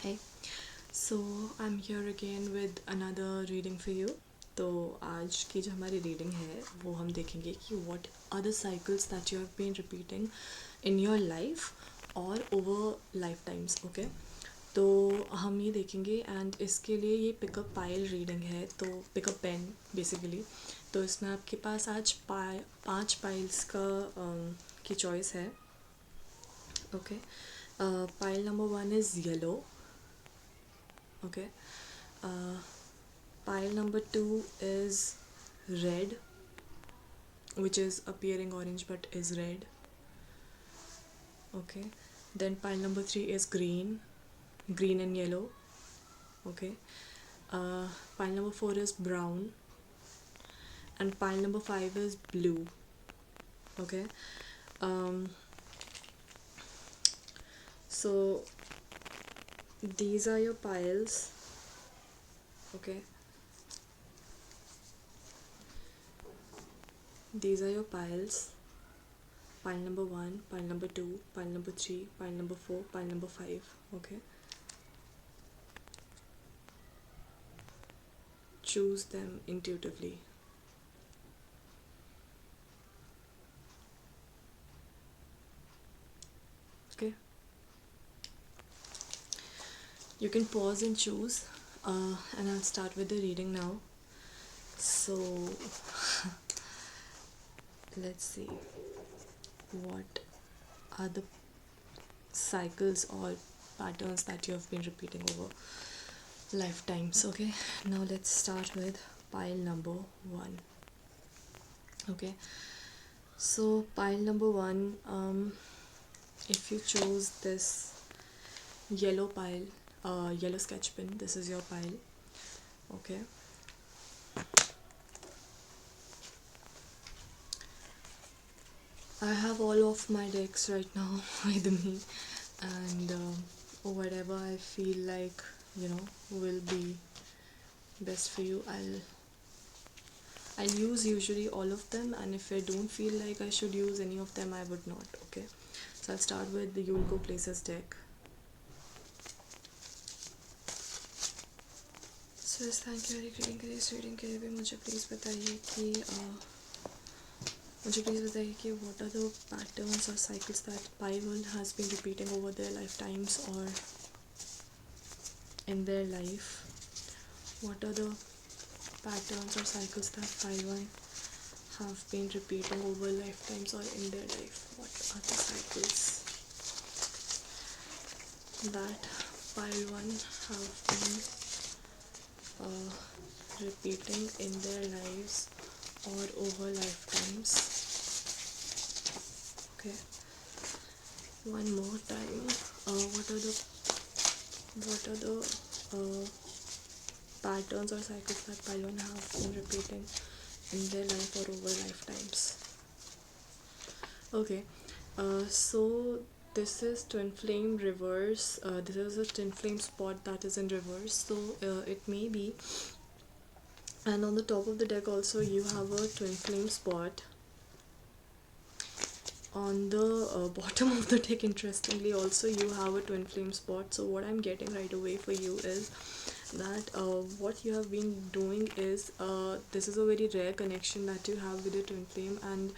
Hi. So I'm here again with another reading for you. तो आज की जो हमारी रीडिंग है वो हम देखेंगे कि what are the cycles that you have been repeating in your life or over lifetimes. Okay. तो हम ये देखेंगे एंड इसके लिए ये पिकअप पाइल रीडिंग है, तो पिकअप पेन बेसिकली. तो इसमें आपके पास आज 5 पाइल्स की चॉइस है. Okay. Pile number 1 is yellow. Okay. Uh, Pile number 2 is red, which is appearing orange but is red. Okay. Then pile number 3 is green, green and yellow. Okay. Pile number 4 is brown, and pile number 5 is blue. Okay. Um, so these are your piles. Okay. These are your piles. Pile number 1, pile number 2, pile number 3, pile number 4, pile number 5. Okay. Choose them intuitively. Okay. You can pause and choose, and I'll start with the reading now. So let's see what are the cycles or patterns that you have been repeating over lifetimes. Okay, now let's start with pile number 1. Okay, so pile number 1, if you chose this yellow pile, yellow sketch pen, this is your pile. Okay. I have all of my decks right now with me, and whatever I feel like will be best for you, I'll use usually all of them, and if I don't feel like I should use any of them, I would not. Okay, so I'll start with the You'll Go Places deck. So yes, thank you very reading के लिए. इस reading के लिए भी मुझे please बताइए कि what are the patterns or cycles that pile has been repeating over their lifetimes or in their life. What are the patterns or cycles that pile have been repeating over lifetimes or in their life? What are the cycles that pile 1 have been repeating in their lives or over lifetimes? Okay, one more time. What are the patterns or cycles that pile 1 have been repeating in their life or over lifetimes? Okay, so this is twin flame reverse. This is a twin flame spot that is in reverse, so it may be. And on the top of the deck also you have a twin flame spot. On the bottom of the deck, interestingly, also you have a twin flame spot. So what I'm getting right away for you is that what you have been doing is this is a very rare connection that you have with your twin flame, and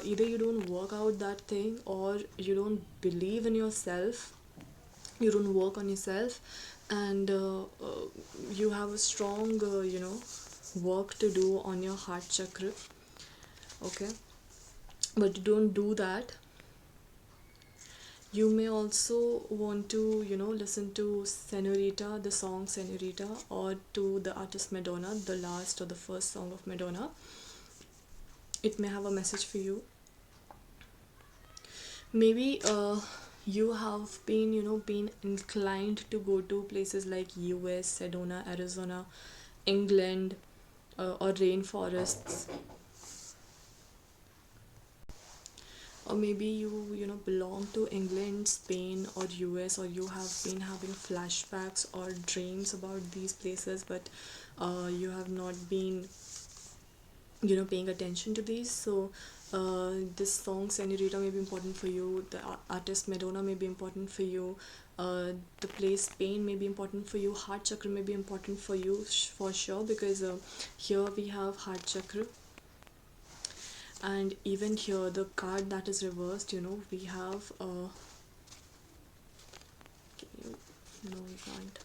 either you don't work out that thing, or you don't believe in yourself, you don't work on yourself, and you have a strong work to do on your heart chakra. Okay, but you don't do that. You may also want to listen to Senorita, the song Senorita, or to the artist Madonna, the last or the first song of Madonna. It may have a message for you. Maybe you have been inclined to go to places like US, Sedona, Arizona, England, or rainforests. Or maybe you belong to England, Spain, or US, or you have been having flashbacks or dreams about these places, but you have not been paying attention to these. So this song Senorita may be important for you, the artist Madonna may be important for you, the place pain may be important for you, heart chakra may be important for you for sure, because here we have heart chakra. And even here the card that is reversed, we have no, we can't.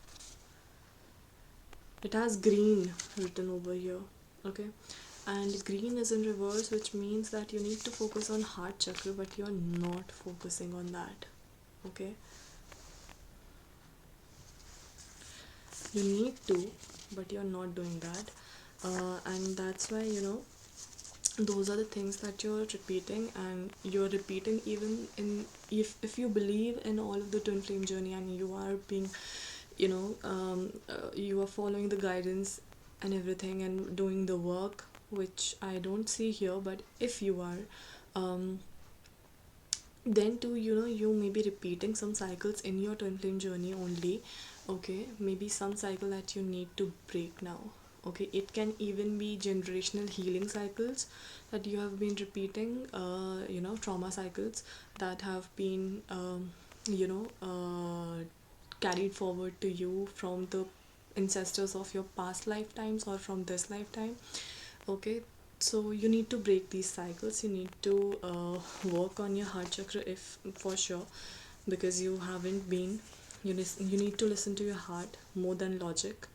It has green written over here. Okay, and green is in reverse, which means that you need to focus on heart chakra, but you're not focusing on that. Okay, you need to, but you're not doing that. And that's why, those are the things that you're repeating, and you're repeating even in, if you believe in all of the twin flame journey, and you are being, you are following the guidance and everything and doing the work, which I don't see here, but if you are, then too, you may be repeating some cycles in your twin flame journey only. Okay, maybe some cycle that you need to break now. Okay, it can even be generational healing cycles that you have been repeating, trauma cycles that have been carried forward to you from the ancestors of your past lifetimes or from this lifetime. Okay, so you need to break these cycles, you need to work on your heart chakra, if for sure, because you haven't been, you need to listen to your heart more than logic.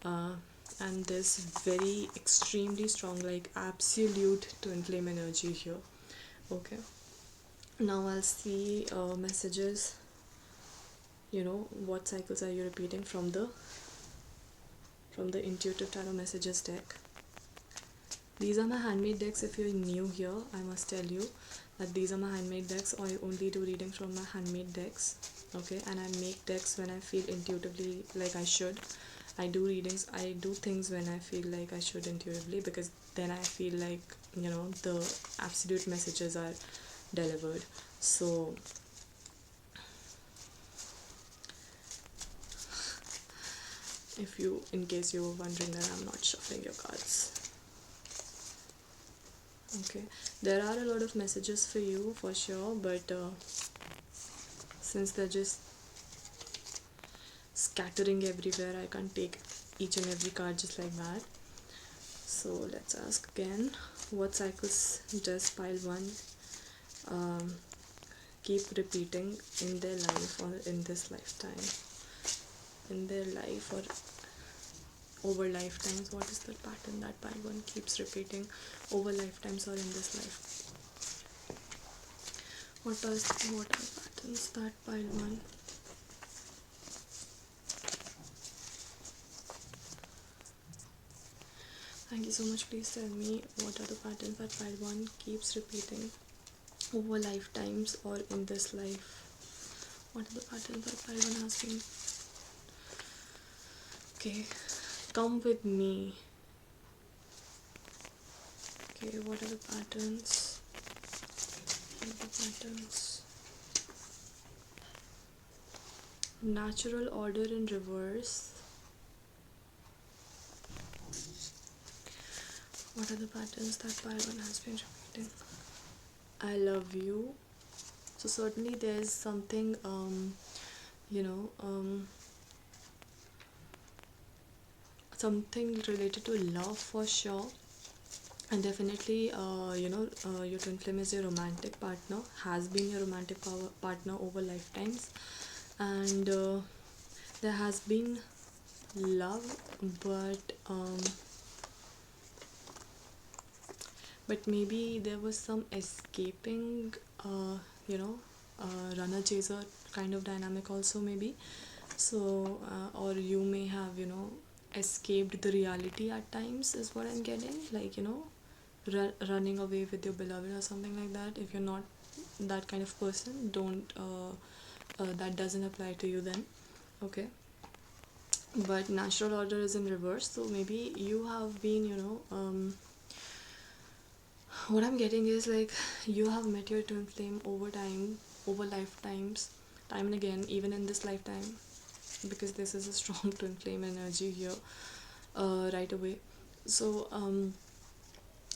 uh, and there's very extremely strong, like absolute twin flame energy here. Okay, now I'll see messages, what cycles are you repeating from the intuitive tarot messages deck. These are my handmade decks. If you're new here, I must tell you that these are my handmade decks. I only do readings from my handmade decks. Okay, and I make decks when I feel intuitively like I should. I do readings, I do things when I feel like I should intuitively, because then I feel like, the absolute messages are delivered. So if you, in case you were wondering that I'm not shuffling your cards. Okay, there are a lot of messages for you for sure, but since they're just scattering everywhere, I can't take each and every card just like that. So let's ask again, what cycles does pile 1 keep repeating in their life or in this lifetime? In their life or over lifetimes, what is the pattern that pile 1 keeps repeating over lifetimes or in this life? What are patterns that pile 1? Thank you so much. Please tell me, what are the patterns that pile 1 keeps repeating over lifetimes or in this life? What are the patterns that pile 1 has been? Okay, come with me. Okay, what are the patterns? What are the patterns? Natural order in reverse. What are the patterns that pile 1 has been repeating? I love you. So certainly there's something, something related to love for sure. And definitely, your twin flame is your romantic partner, has been your romantic partner over lifetimes, and there has been love, but maybe there was some escaping, runner chaser kind of dynamic also, maybe. So or you may have, escaped the reality at times, is what I'm getting, like, running away with your beloved or something like that. If you're not that kind of person, don't that doesn't apply to you then. Okay, but natural order is in reverse, so maybe you have been, what I'm getting is, like, you have met your twin flame over time, over lifetimes, time and again, even in this lifetime, because this is a strong twin flame energy here, right away. So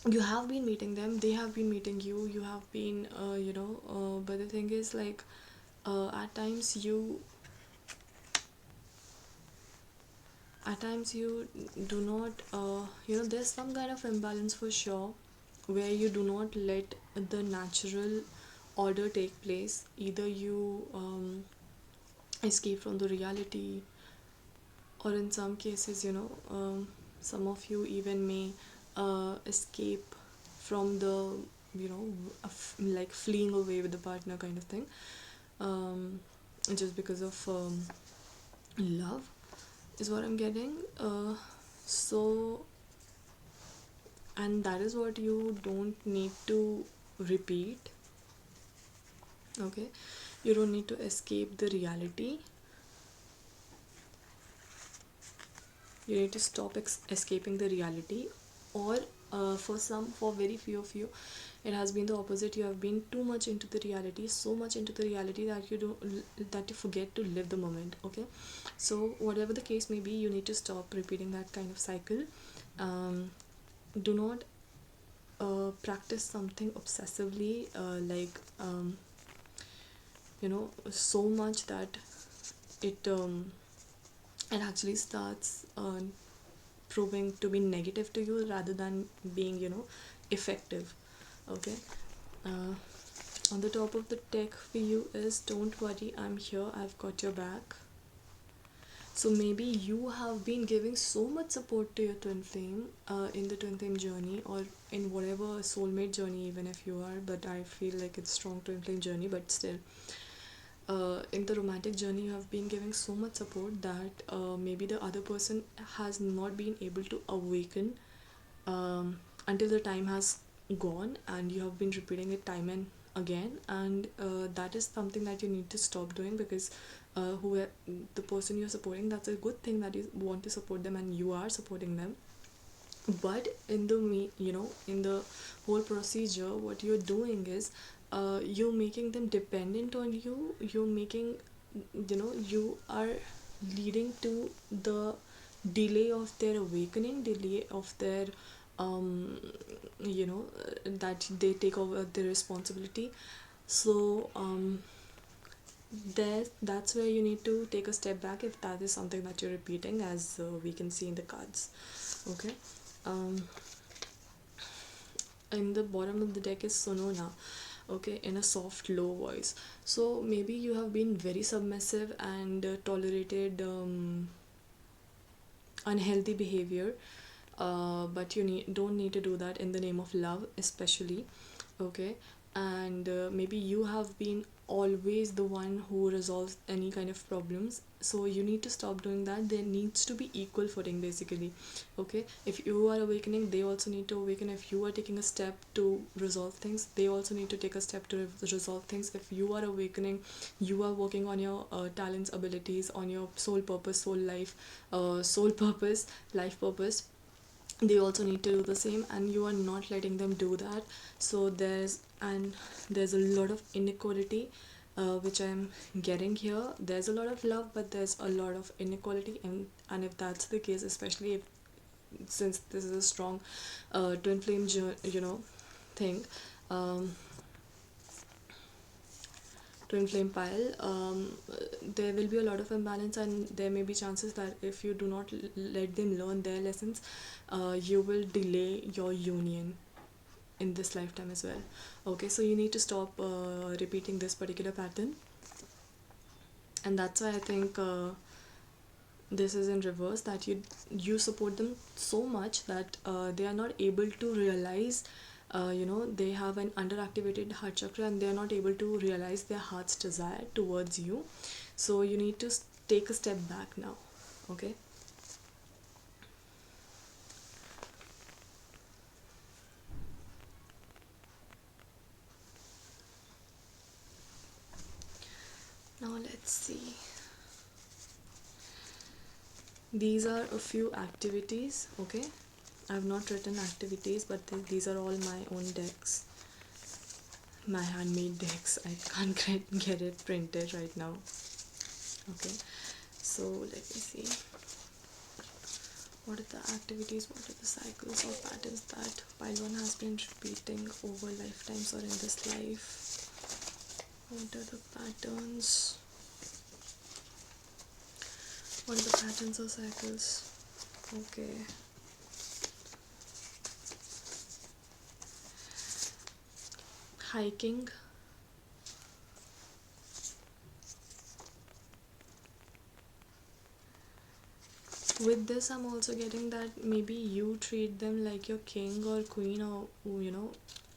you have been meeting them, they have been meeting you, you have been but the thing is, like, at times you sometimes you do not, there's some kind of imbalance for sure, where you do not let the natural order take place. Either you escape from the reality, or in some cases, some of you even may escape from the, like fleeing away with the partner kind of thing, um, just because of love, is what I'm getting. So, and that is what you don't need to repeat. Okay, you don't need to escape the reality. You need to stop escaping the reality. Or for very few of you, it has been the opposite. You have been too much into the reality, so much into the reality that you forget to live the moment. Okay, so whatever the case may be, you need to stop repeating that kind of cycle. Do not practice something obsessively, so much that it it actually starts proving to be negative to you rather than being, effective. Okay, uh, on the top of the deck for you is, don't worry, I'm here, I've got your back. So maybe you have been giving so much support to your twin flame in the twin flame journey, or in whatever soulmate journey, even if you are, but I feel like it's strong twin flame journey. But still, in the romantic journey, you have been giving so much support that maybe the other person has not been able to awaken until the time has gone, and you have been repeating it time and again. And that is something that you need to stop doing, because who the person you're supporting, that's a good thing that you want to support them and you are supporting them. But in the whole procedure, what you're doing is you're making them dependent on you. You are leading to the delay of their awakening, delay of their that they take over the responsibility. So that's where you need to take a step back, if that is something that you're repeating, as we can see in the cards. Okay, um, in the bottom of the deck is Sonona. Okay, in a soft low voice. So maybe you have been very submissive and tolerated unhealthy behavior, but don't need to do that in the name of love, especially. Okay, and maybe you have been always the one who resolves any kind of problems, so you need to stop doing that. There needs to be equal footing, basically. Okay, if you are awakening, they also need to awaken. If you are taking a step to resolve things, they also need to take a step to resolve things. If you are awakening, you are working on your talents, abilities, on your soul purpose, soul purpose, life purpose, they also need to do the same, and you are not letting them do that. So there's a lot of inequality, which I'm getting here. There's a lot of love, but there's a lot of inequality, and if that's the case, especially if, since this is a strong twin flame thing, um, twin flame pile, there will be a lot of imbalance, and there may be chances that if you do not let them learn their lessons, you will delay your union in this lifetime as well. Okay, so you need to stop repeating this particular pattern, and that's why I think this is in reverse, that you support them so much that they are not able to realize, they have an underactivated heart chakra, and they are not able to realize their heart's desire towards you. So you need to take a step back now. Okay, now let's see. These are a few activities. Okay, I have not written activities, but these are all my own decks, my handmade decks. I can't get it printed right now. Okay, so let me see. What are the activities, what are the cycles or patterns that pile 1 has been repeating over lifetimes or in this life? What are the patterns? What are the patterns or cycles? Okay. Hiking. With this, I'm also getting that maybe you treat them like your king or queen, or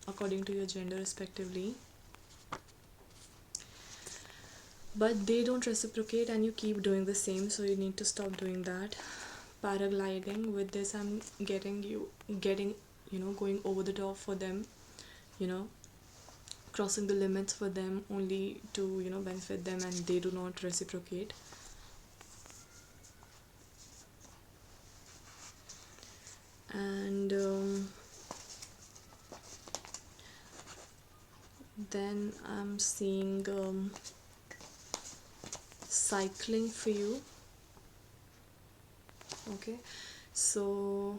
according to your gender respectively, but they don't reciprocate and you keep doing the same, so you need to stop doing that. Paragliding. With this, I'm getting going over the top for them, you know crossing the limits for them only to benefit them, and they do not reciprocate. And then I'm seeing cycling for you. Okay, so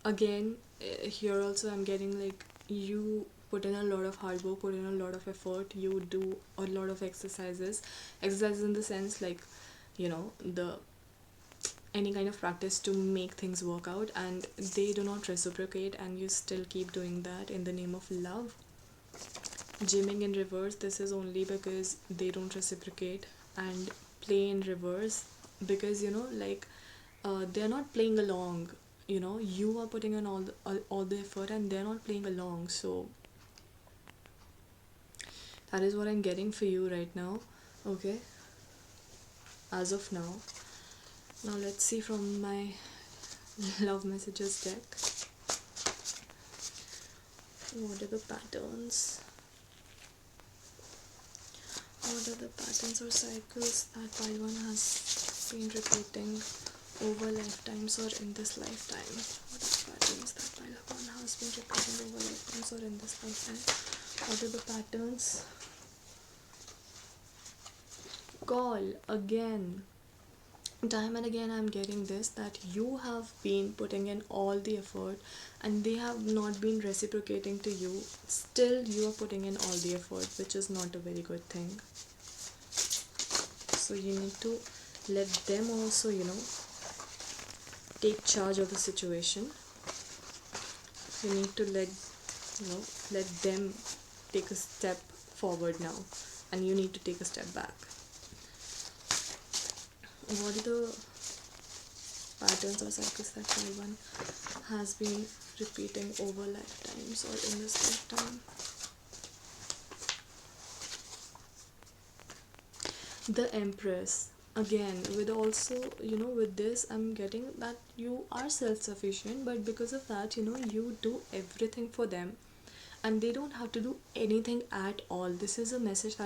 again, here also I'm getting like you put in a lot of hard work, put in a lot of effort, you do a lot of exercises in the sense like the any kind of practice to make things work out, and they do not reciprocate, and you still keep doing that in the name of love. Gymming in reverse. This is only because they don't reciprocate. And play in reverse, because like they're not playing along. You are putting in all the effort and they're not playing along, so that is what I'm getting for you right now. Okay, as of now. Now let's see from my love messages deck, what are the patterns, what are the patterns or cycles that pile one has been repeating over lifetimes or in this lifetime. What are the patterns that pile one has been repeating over lifetimes or in this lifetime? What are the patterns? Call again. Time and again I'm getting this, that you have been putting in all the effort and they have not been reciprocating to you. Still you are putting in all the effort, which is not a very good thing. So you need to let them also take charge of the situation. You need to let them take a step forward now, and you need to take a step back. What are the patterns or cycles that one has been repeating over lifetimes or in this lifetime? The Empress. Again, with also with this I'm getting that you are self-sufficient, but because of that you do everything for them and they don't have to do anything at all. This is a message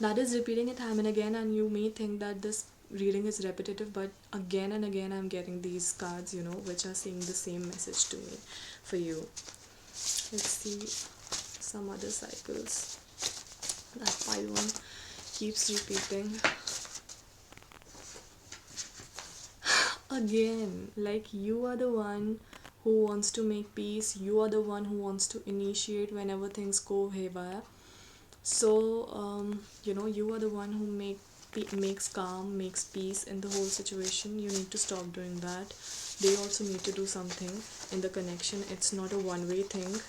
that is repeating it time and again, and you may think that this reading is repetitive, but again and again I'm getting these cards which are saying the same message to me for you. Let's see some other cycles that pile one keeps repeating. Again, like you are the one who wants to make peace, you are the one who wants to initiate whenever things go haywire. So you are the one who makes calm, makes peace in the whole situation. You need to stop doing that. They also need to do something in the connection. It's not a one-way thing.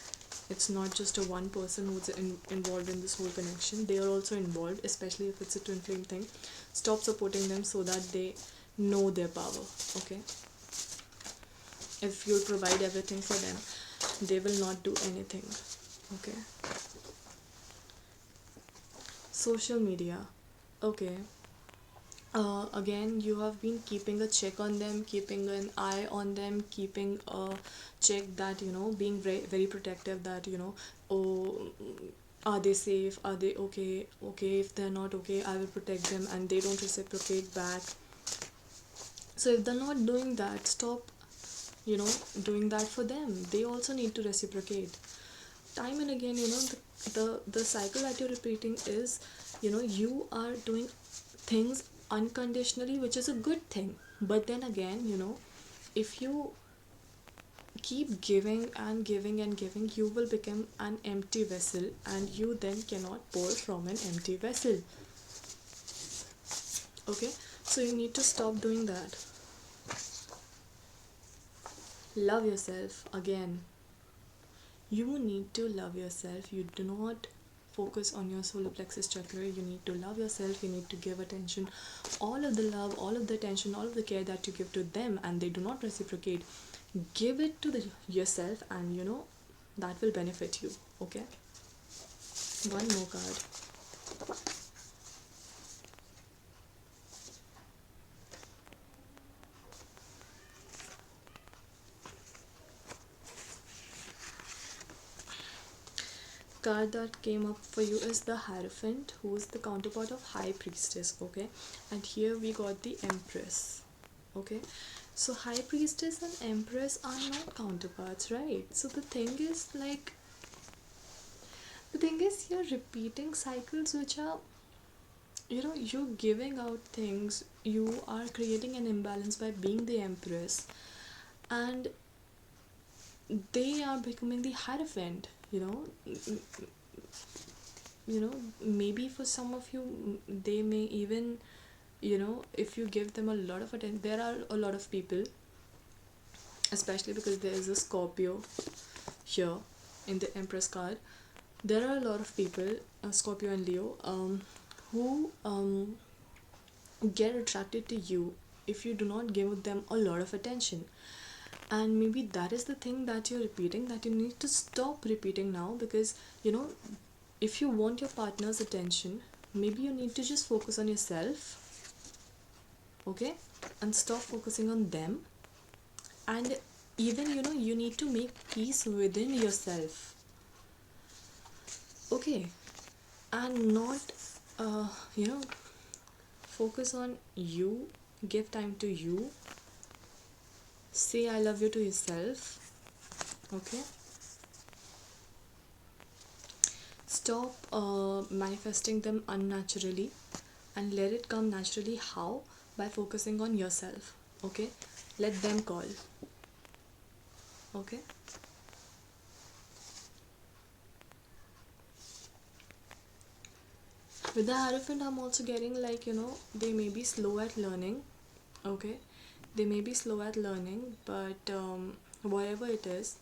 It's not just a one person who's involved in this whole connection. They are also involved, especially if it's a twin flame thing. Stop supporting them so that they know their power. Okay, if you'll provide everything for them, they will not do anything. Okay. Social media. Okay. Again, you have been keeping a check on them, keeping an eye on them, keeping a check that being very, very protective, that oh, are they safe, are they okay, if they're not okay I will protect them, and they don't reciprocate back. So if they're not doing that, stop doing that for them. They also need to reciprocate. Time and again the cycle that you're repeating is you are doing things unconditionally, which is a good thing, but then again if you keep giving and giving and giving, you will become an empty vessel, and you then cannot pour from an empty vessel. Okay, so you need to stop doing that. Love yourself. Again, you need to love yourself. You do not focus on your solar plexus chakra. You need to love yourself. You need to give attention, all of the love, all of the attention, all of the care that you give to them, and they do not reciprocate. Give it to yourself, and that will benefit you. Okay, one more card. Card that came up for you is the Hierophant, who is the counterpart of High Priestess. Okay, and here we got the Empress. Okay, so High Priestess and Empress are not counterparts, right? So the thing is you're repeating cycles which are, you're giving out things, you are creating an imbalance by being the Empress, and they are becoming the Hierophant. Maybe for some of you, they may even, if you give them a lot of attention. There are a lot of people, especially because there is a Scorpio here in the Empress card. There are a lot of people, Scorpio and Leo, who get attracted to you if you do not give them a lot of attention. And maybe that is the thing that you're repeating, that you need to stop repeating now, because if you want your partner's attention, maybe you need to just focus on yourself. Okay, and stop focusing on them, and even you need to make peace within yourself. Okay, and not focus on you. Give time to you. Say I love you to yourself. Okay, stop manifesting them unnaturally, and let it come naturally. How? By focusing on yourself. Okay, let them call. Okay, with the Hierophant, I'm also getting they may be slow at learning. Okay, they may be slow at learning, but whatever it is,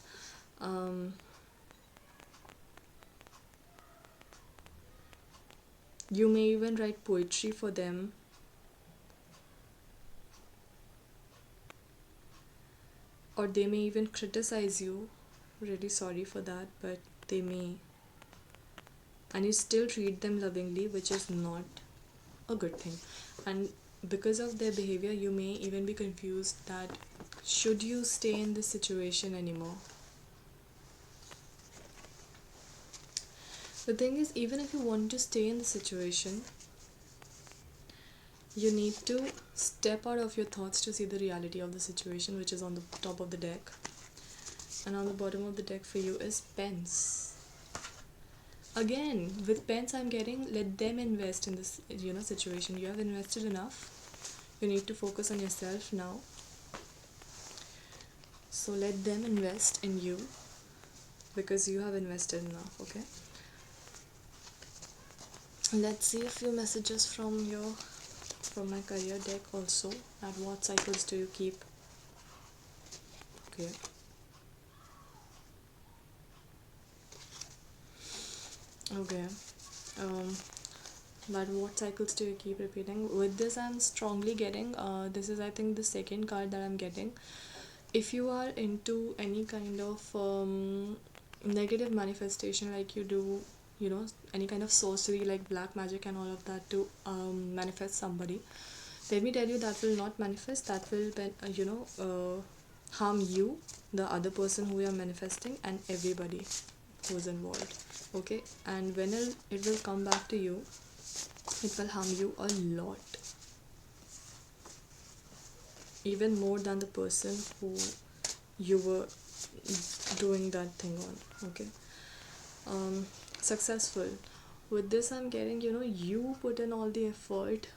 you may even write poetry for them, or they may even criticize you. Really sorry for that, but they may, and you still treat them lovingly, which is not a good thing. And because of their behavior, you may even be confused that should you stay in this situation anymore. The thing is, even if you want to stay in the situation, you need to step out of your thoughts to see the reality of the situation, which is on the top of the deck. And on the bottom of the deck for you is Pence. Again, with Pence, I'm getting, let them invest in this situation. You have invested enough. You need to focus on yourself now. So let them invest in you, because you have invested enough. Okay, let's see a few messages from my career deck also. At what cycles do you keep? Okay, but what cycles do you keep repeating? With this, I'm strongly getting, this is I think the second card that I'm getting. If you are into any kind of negative manifestation, like you do any kind of sorcery like black magic and all of that to manifest somebody, let me tell you, that will not manifest. That will harm you, the other person who you are manifesting, and everybody who's involved. Okay, and when it will come back to you, it will harm you a lot, even more than the person who you were doing that thing on. Okay, successful. With this, I'm getting, you put in all the effort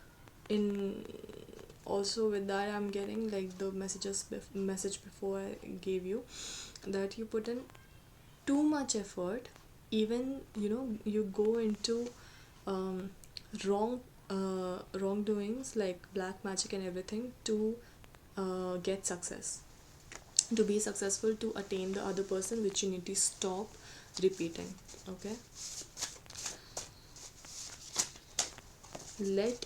in. Also with that, I'm getting like the message before I gave you, that you put in too much effort. Even you go into wrongdoings like black magic and everything to get success. to be successful, to attain the other person, which you need to stop repeating. Okay, let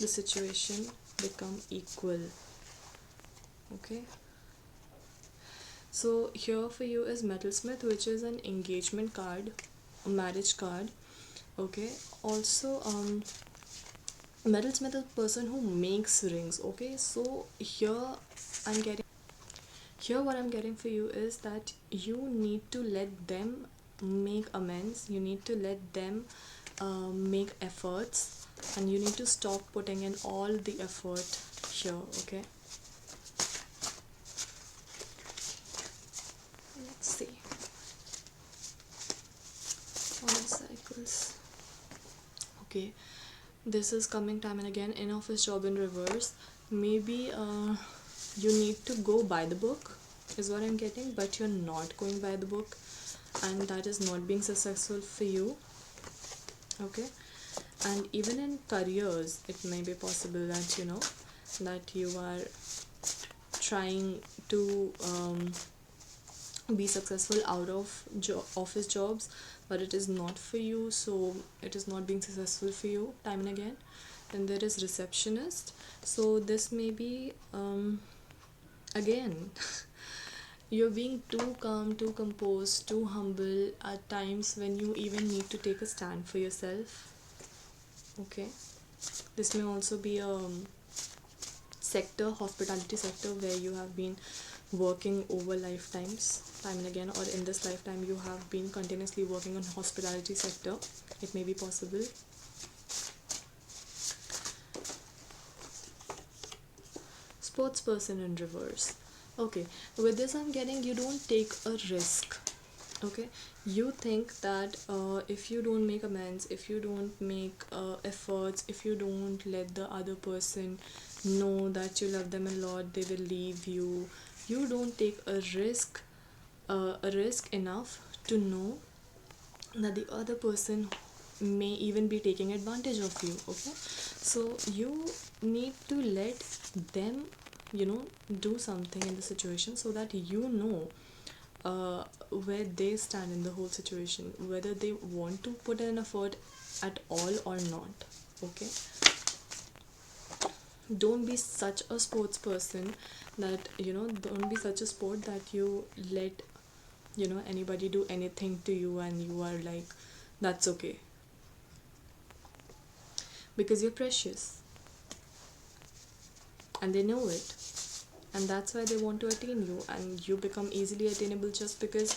the situation become equal. Okay, so here for you is metalsmith, which is an engagement card, a marriage card. Okay, also metalsmith is a person who makes rings. Okay, so I'm getting here what I'm getting for you is that you need to let them make amends, you need to let them make efforts, and you need to stop putting in all the effort here. Okay, let's see all the cycles. Okay, this is coming time and again. In office job in reverse. Maybe you need to go by the book is what I'm getting, but you're not going by the book, and that is not being successful for you. Okay, and even in careers it may be possible that that you are trying to be successful out of office jobs, but it is not for you, so it is not being successful for you time and again. And there is receptionist, so this may be again you're being too calm, too composed, too humble at times when you even need to take a stand for yourself. Okay, this may also be a sector, hospitality sector, where you have been working over lifetimes time and again, or in this lifetime you have been continuously working on hospitality sector. It may be possible. Sports person in reverse. Okay, with this I'm getting you don't take a risk. Okay, you think that if you don't make amends, if you don't make efforts, if you don't let the other person know that you love them a lot, they will leave you. You don't take a risk enough to know that the other person may even be taking advantage of you. Okay, so you need to let them do something in the situation, so that where they stand in the whole situation, whether they want to put in effort at all or not. Okay, don't be such a sports person that don't be such a sport that you let anybody do anything to you and you are like that's okay, because you're precious and they know it, and that's why they want to attain you, and you become easily attainable just because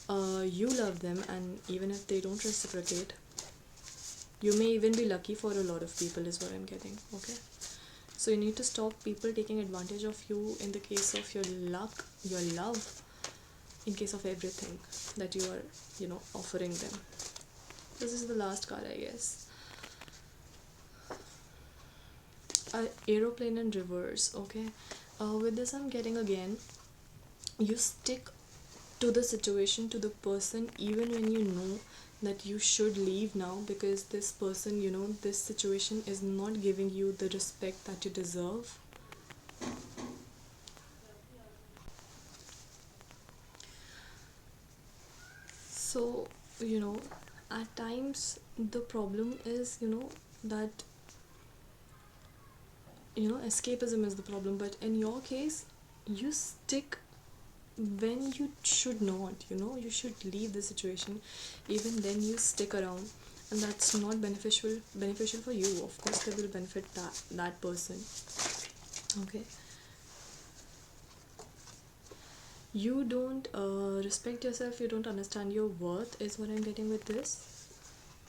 you love them. And even if they don't reciprocate, you may even be lucky for a lot of people is what I'm getting. Okay, so you need to stop people taking advantage of you in the case of your luck, your love, in case of everything that you are offering them. This is the last card, I guess. Aeroplane in reverse. Okay, with this I'm getting again you stick to the situation, to the person, even when you know that you should leave now, because this person, this situation is not giving you the respect that you deserve. So at times the problem is that escapism is the problem, but in your case you stick when you should not. You should leave the situation, even then you stick around, and that's not beneficial for you. Of course they will benefit that person. Okay, you don't respect yourself, you don't understand your worth is what I'm getting with this,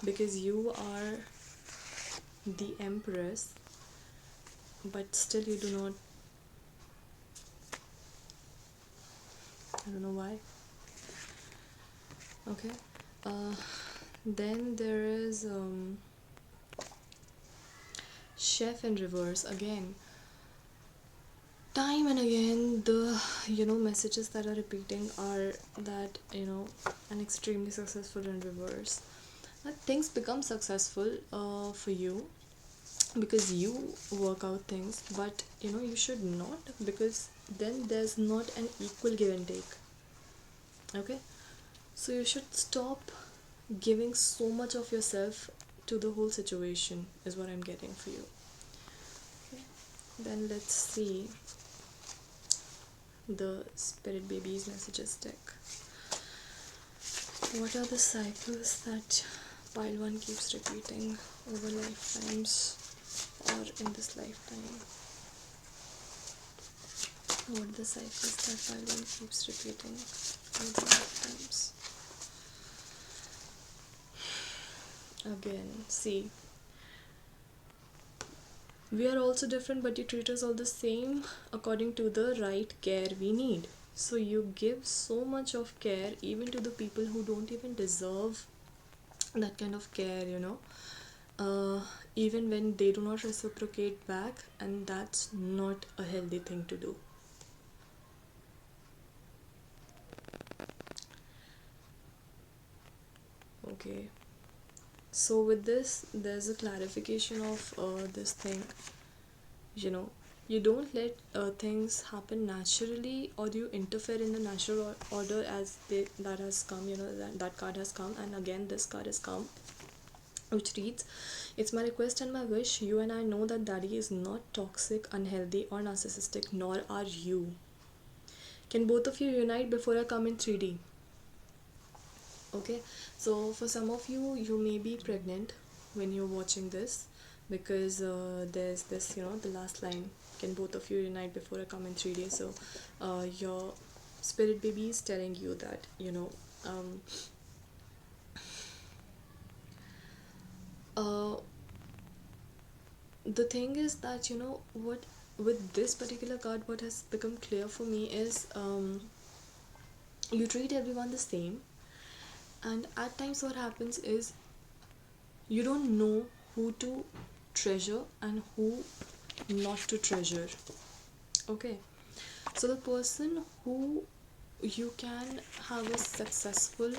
because you are the empress, but still you do not. I don't know why. Okay, then there is chef in reverse again. Time and again the messages that are repeating are that an extremely successful in reverse, that things become successful for you, because you work out things, but you should not, because then there's not an equal give and take. Okay, so you should stop giving so much of yourself to the whole situation, is what I'm getting for you. Okay. Then let's see the spirit babies messages deck. What are the cycles that pile 1 keeps repeating over lifetimes or in this lifetime? What are the cycles that pile 1 keeps repeating over the lifetimes? Again, see, we are also different, but you treat us all the same according to the right care we need. So you give so much of care even to the people who don't even deserve that kind of care, even when they do not reciprocate back, and that's not a healthy thing to do. Okay, so with this, there's a clarification of this thing. You don't let things happen naturally, or you interfere in the natural order as that has come. That card has come, and again this card has come, which reads, "It's my request and my wish, you and I know that Daddy is not toxic, unhealthy, or narcissistic, nor are you. Can both of you unite before I come in 3D?" Okay, so for some of you, you may be pregnant when you're watching this, because there's this, the last line, "Can both of you unite before I come in 3D?" So your spirit baby is telling you that, the thing is that, what with this particular card, what has become clear for me is, you treat everyone the same, and at times what happens is you don't know who to treasure and who not to treasure. Okay, so the person who you can have a successful,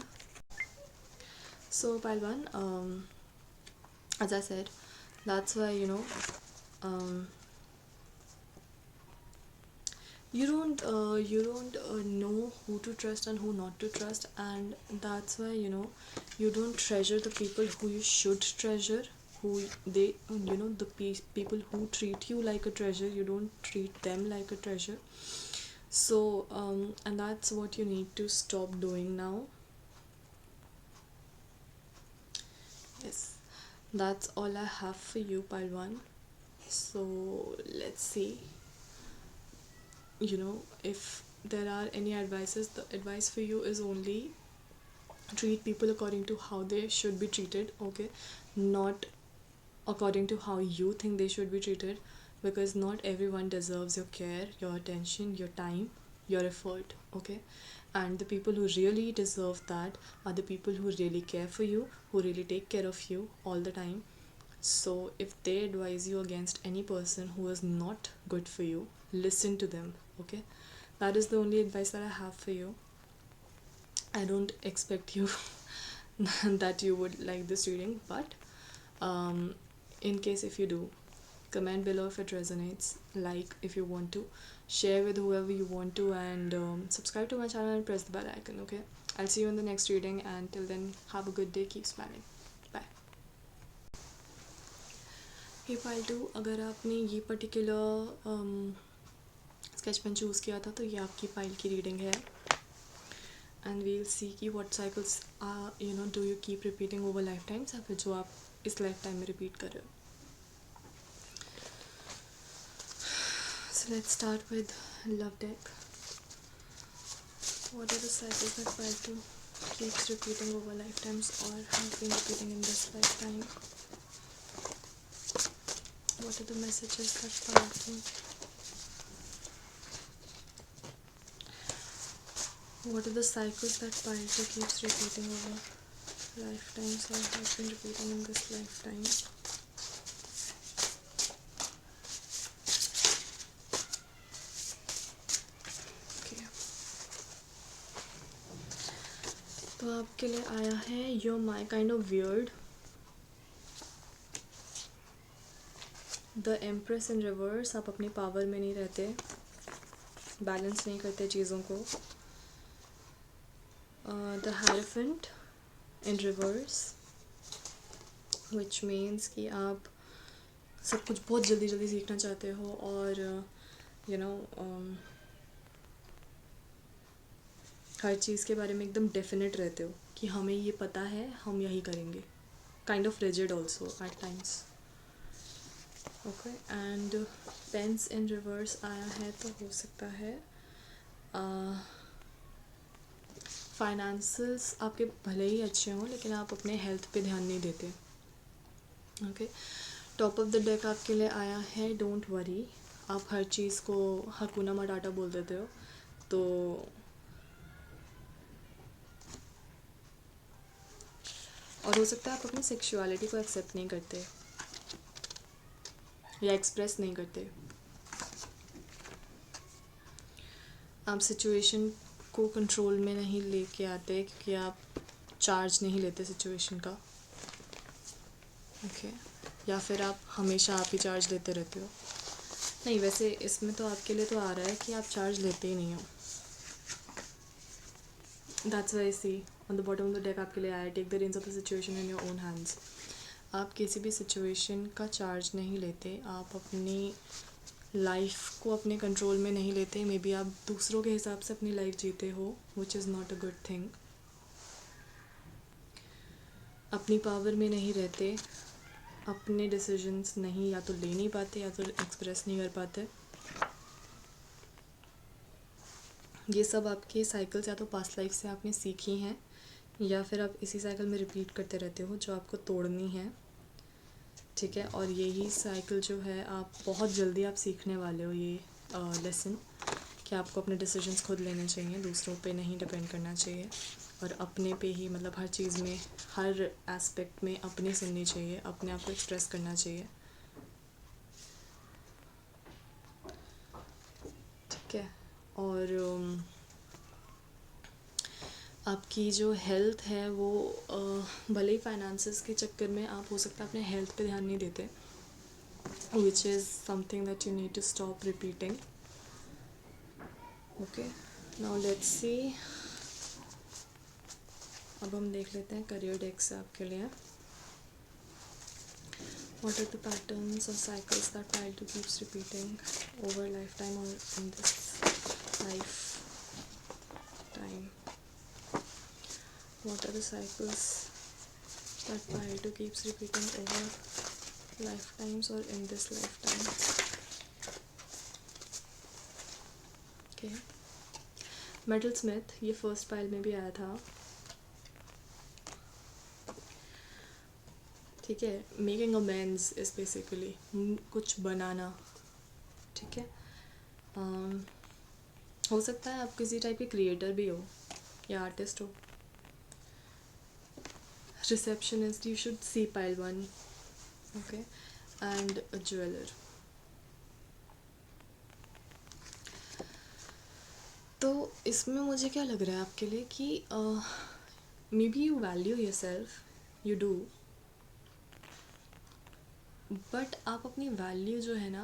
so Palwan, as I said, that's why um, you don't know who to trust and who not to trust, and that's why you don't treasure the people who you should treasure, who they the people who treat you like a treasure, you don't treat them like a treasure. So and that's what you need to stop doing now. Yes, that's all I have for you, Palwan. So let's see, if there are any advices. The advice for you is only treat people according to how they should be treated. Okay, not according to how you think they should be treated, because not everyone deserves your care, your attention, your time, your effort. Okay, and the people who really deserve that are the people who really care for you, who really take care of you all the time. So if they advise you against any person who is not good for you, listen to them. Okay, that is the only advice that I have for you. I don't expect you that you would like this reading, but in case if you do, comment below if it resonates, like if you want to, share with whoever you want to, and subscribe to my channel and press the bell icon. Okay, I'll see you in the next reading, and till then, have a good day, keep smiling, bye. Hey file 2, अगर आपने ये particular sketch pen choose किया था, तो ये आपकी file की reading है, एंड वील सी कि what cycles do you keep repeating over life times, या फिर जो आप इस लाइफ टाइम में रिपीट कर रहे हो. So let's start with love deck. What are the cycles that pile 2 keeps repeating over lifetimes or have been repeating in this lifetime? What are the messages that pile 2? What are the cycles that pile 2 keeps repeating over lifetimes or have been repeating in this lifetime? तो आपके लिए आया है You're My Kind of Weird. The empress in reverse, आप अपनी power में नहीं रहते, बैलेंस नहीं करते चीज़ों को. The hierophant in reverse, which means कि आप सब कुछ बहुत जल्दी जल्दी सीखना चाहते हो और यू नो हर चीज़ के बारे में एकदम डेफिनेट रहते हो कि हमें ये पता है, हम यही करेंगे. Kind of rigid also at times. Okay. And pens in reverse आया है तो हो सकता है फाइनेंसेस आपके भले ही अच्छे हों लेकिन आप अपने हेल्थ पे ध्यान नहीं देते. Okay. Top of the deck आपके लिए आया है डोंट वरी. आप हर चीज़ को हकुना मटाटा बोल देते हो. तो और हो सकता है आप अपनी सेक्सुअलिटी को एक्सेप्ट नहीं करते या एक्सप्रेस नहीं करते. आप सिचुएशन को कंट्रोल में नहीं लेके आते क्योंकि आप चार्ज नहीं लेते सिचुएशन का. ओके. या फिर आप हमेशा आप ही चार्ज लेते रहते हो. नहीं, वैसे इसमें तो आपके लिए तो आ रहा है कि आप चार्ज लेते ही नहीं हो. That's why see on the bottom of the deck आपके लिए आया take the range of the situation in your own hands. आप किसी भी सिचुएशन का चार्ज नहीं लेते. आप अपनी लाइफ को अपने कंट्रोल में नहीं लेते. मे बी आप दूसरों के हिसाब से अपनी लाइफ जीते हो, which is not a good thing. अपनी पावर में नहीं रहते. अपने डिसीजंस नहीं या तो ले नहीं पाते या तो एक्सप्रेस नहीं कर पाते. ये सब आपके साइकिल्स या तो पास्ट लाइफ से आपने सीखी हैं या फिर आप इसी साइकिल में रिपीट करते रहते हो जो आपको तोड़नी है. ठीक है. और यही साइकिल जो है आप बहुत जल्दी आप सीखने वाले हो ये लेसन कि आपको अपने डिसीजंस खुद लेने चाहिए, दूसरों पे नहीं डिपेंड करना चाहिए और अपने पे ही मतलब हर चीज़ में हर एस्पेक्ट में अपनी सुननी चाहिए, अपने आप को एक्सप्रेस करना चाहिए. ठीक है. और आपकी जो हेल्थ है वो भले ही फाइनेंसेस के चक्कर में आप हो सकता है अपने हेल्थ पे ध्यान नहीं देते, which is something that you need to stop repeating. Okay. Now let's see. अब हम देख लेते हैं करियर डेक से आपके लिए. What are the patterns or cycles that pile to keeps repeating over lifetime or in this lifetime? What are the cycles that pile to keeps repeating over lifetimes or in this lifetime? Okay. Metal Smith ये first pile में भी आया था. ठीक है. Making amends is basically कुछ बनाना. ठीक है. हो सकता है आप किसी टाइप के क्रिएटर भी हो या आर्टिस्ट हो. Receptionist you should see pile 1. Okay. And a jeweller. तो इसमें मुझे क्या लग रहा है आपके लिए कि may be you value your self, you do, but आप अपनी वैल्यू जो है ना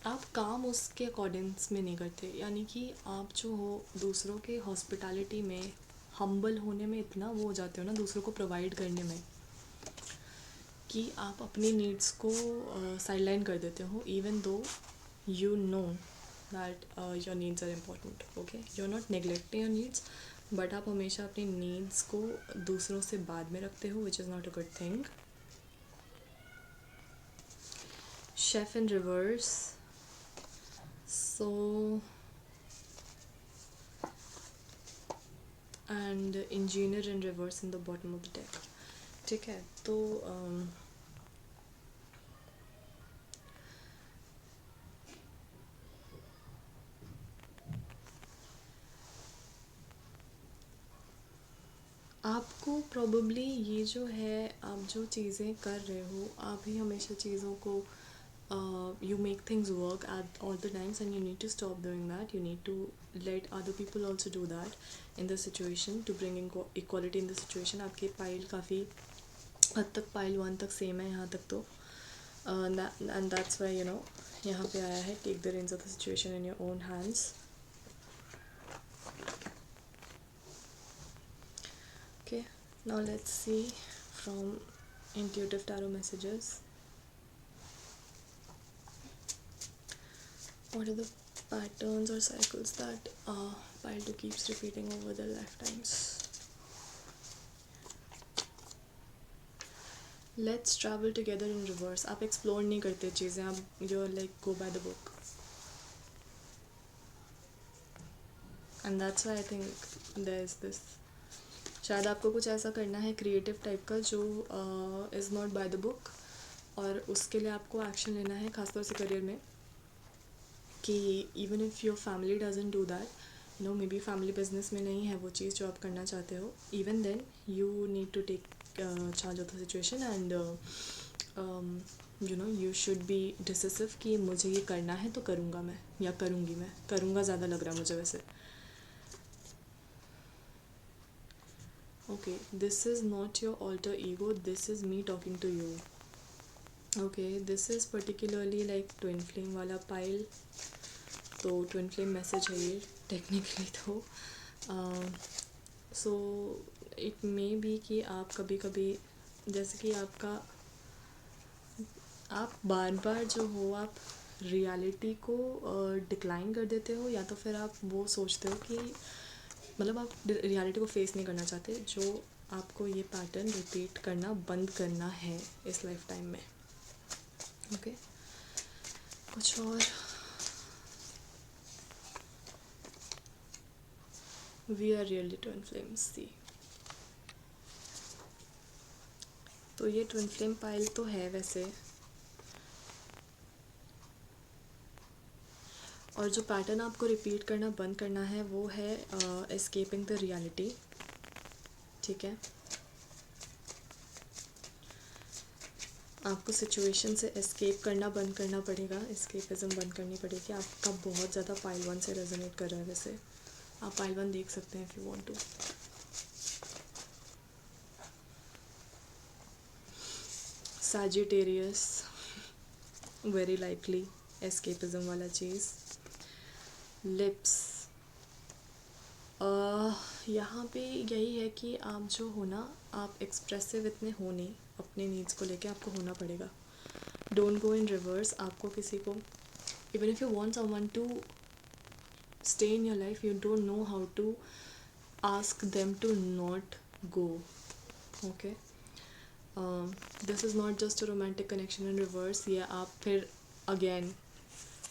आप काम उसके अकॉर्डिंग्स में नहीं करते. यानी कि आप जो हो दूसरों के हॉस्पिटैलिटी में हम्बल होने में इतना वो हो जाते हो ना दूसरों को प्रोवाइड करने में कि आप अपनी नीड्स को साइडलाइन कर देते हो even though you know that your needs are important. Okay, you're not neglecting your needs, but आप हमेशा अपनी needs को दूसरों से बाद में रखते हो, which is not a good thing. Chef in reverse. So and engineer in reverse in the bottom of the deck. ठीक है. तो आपको प्रॉबली ये जो है आप जो चीज़ें कर रहे हो आप ही हमेशा चीज़ों को you make things work at all the times and you need to stop doing that. You need to let other people also do that in the situation to bring in equality in the situation. आपकी pile काफ़ी हद तक pile 1 तक same है यहाँ तक तो, and that's why यहाँ पे आया है take the range of the situation in your own hands. Okay, now let's see from intuitive tarot messages. What are the patterns or cycles that pile 2 keeps repeating over their lifetimes? Let's travel together in reverse. आप explore नहीं करते चीज़ें, आप you're like go by the book. And that's why I think there's this, शायद आपको कुछ ऐसा करना है क्रिएटिव टाइप का जो is not by the book, और उसके लिए आपको एक्शन लेना है खासतौर से करियर में, कि even if your family doesn't do that, may be family business में नहीं है वो चीज़ जो आप करना चाहते हो, even then you need to take charge of the situation and you should be decisive कि मुझे ये करना है तो करूँगा मैं, या करूँगी मैं, करूँगा ज़्यादा लग रहा है मुझे वैसे. Okay, this is not your alter ego, this is me talking to you. Okay, this is particularly like twin flame वाला pile, तो twin flame message है ये technically तो. So it may be कि आप कभी कभी जैसे कि आप बार बार जो हो आप रियलिटी को डिक्लाइन कर देते हो, या तो फिर आप वो सोचते हो कि मतलब आप रियलिटी को फेस नहीं करना चाहते, जो आपको ये पैटर्न रिपीट करना बंद करना है इस लाइफ टाइम में. ओके, कुछ और. We are really twin flames. See, तो ये ट्विन फ्लेम पाइल तो है वैसे, और जो पैटर्न आपको रिपीट करना बंद करना है वो है एस्केपिंग द रियलिटी. ठीक है, आपको सिचुएशन से एस्केप करना बंद करना पड़ेगा, एस्केपिज्म बंद करनी पड़ेगी. आपका बहुत ज़्यादा पाइल 1 से रेजोनेट कर रहा है वैसे, आप पाइल 1 देख सकते हैं if you want to. Sagittarius, very likely escapism वाला चीज़. लिप्स, यहाँ पे यही है कि आप जो हो ना, आप एक्सप्रेसिव इतने हो नहीं, अपने नीड्स को लेके आपको होना पड़ेगा. Don't go in reverse. आपको किसी को, even if you want someone to stay in your life, you don't know how to ask them to not go. Okay, this is not just a romantic connection in reverse. या आप फिर again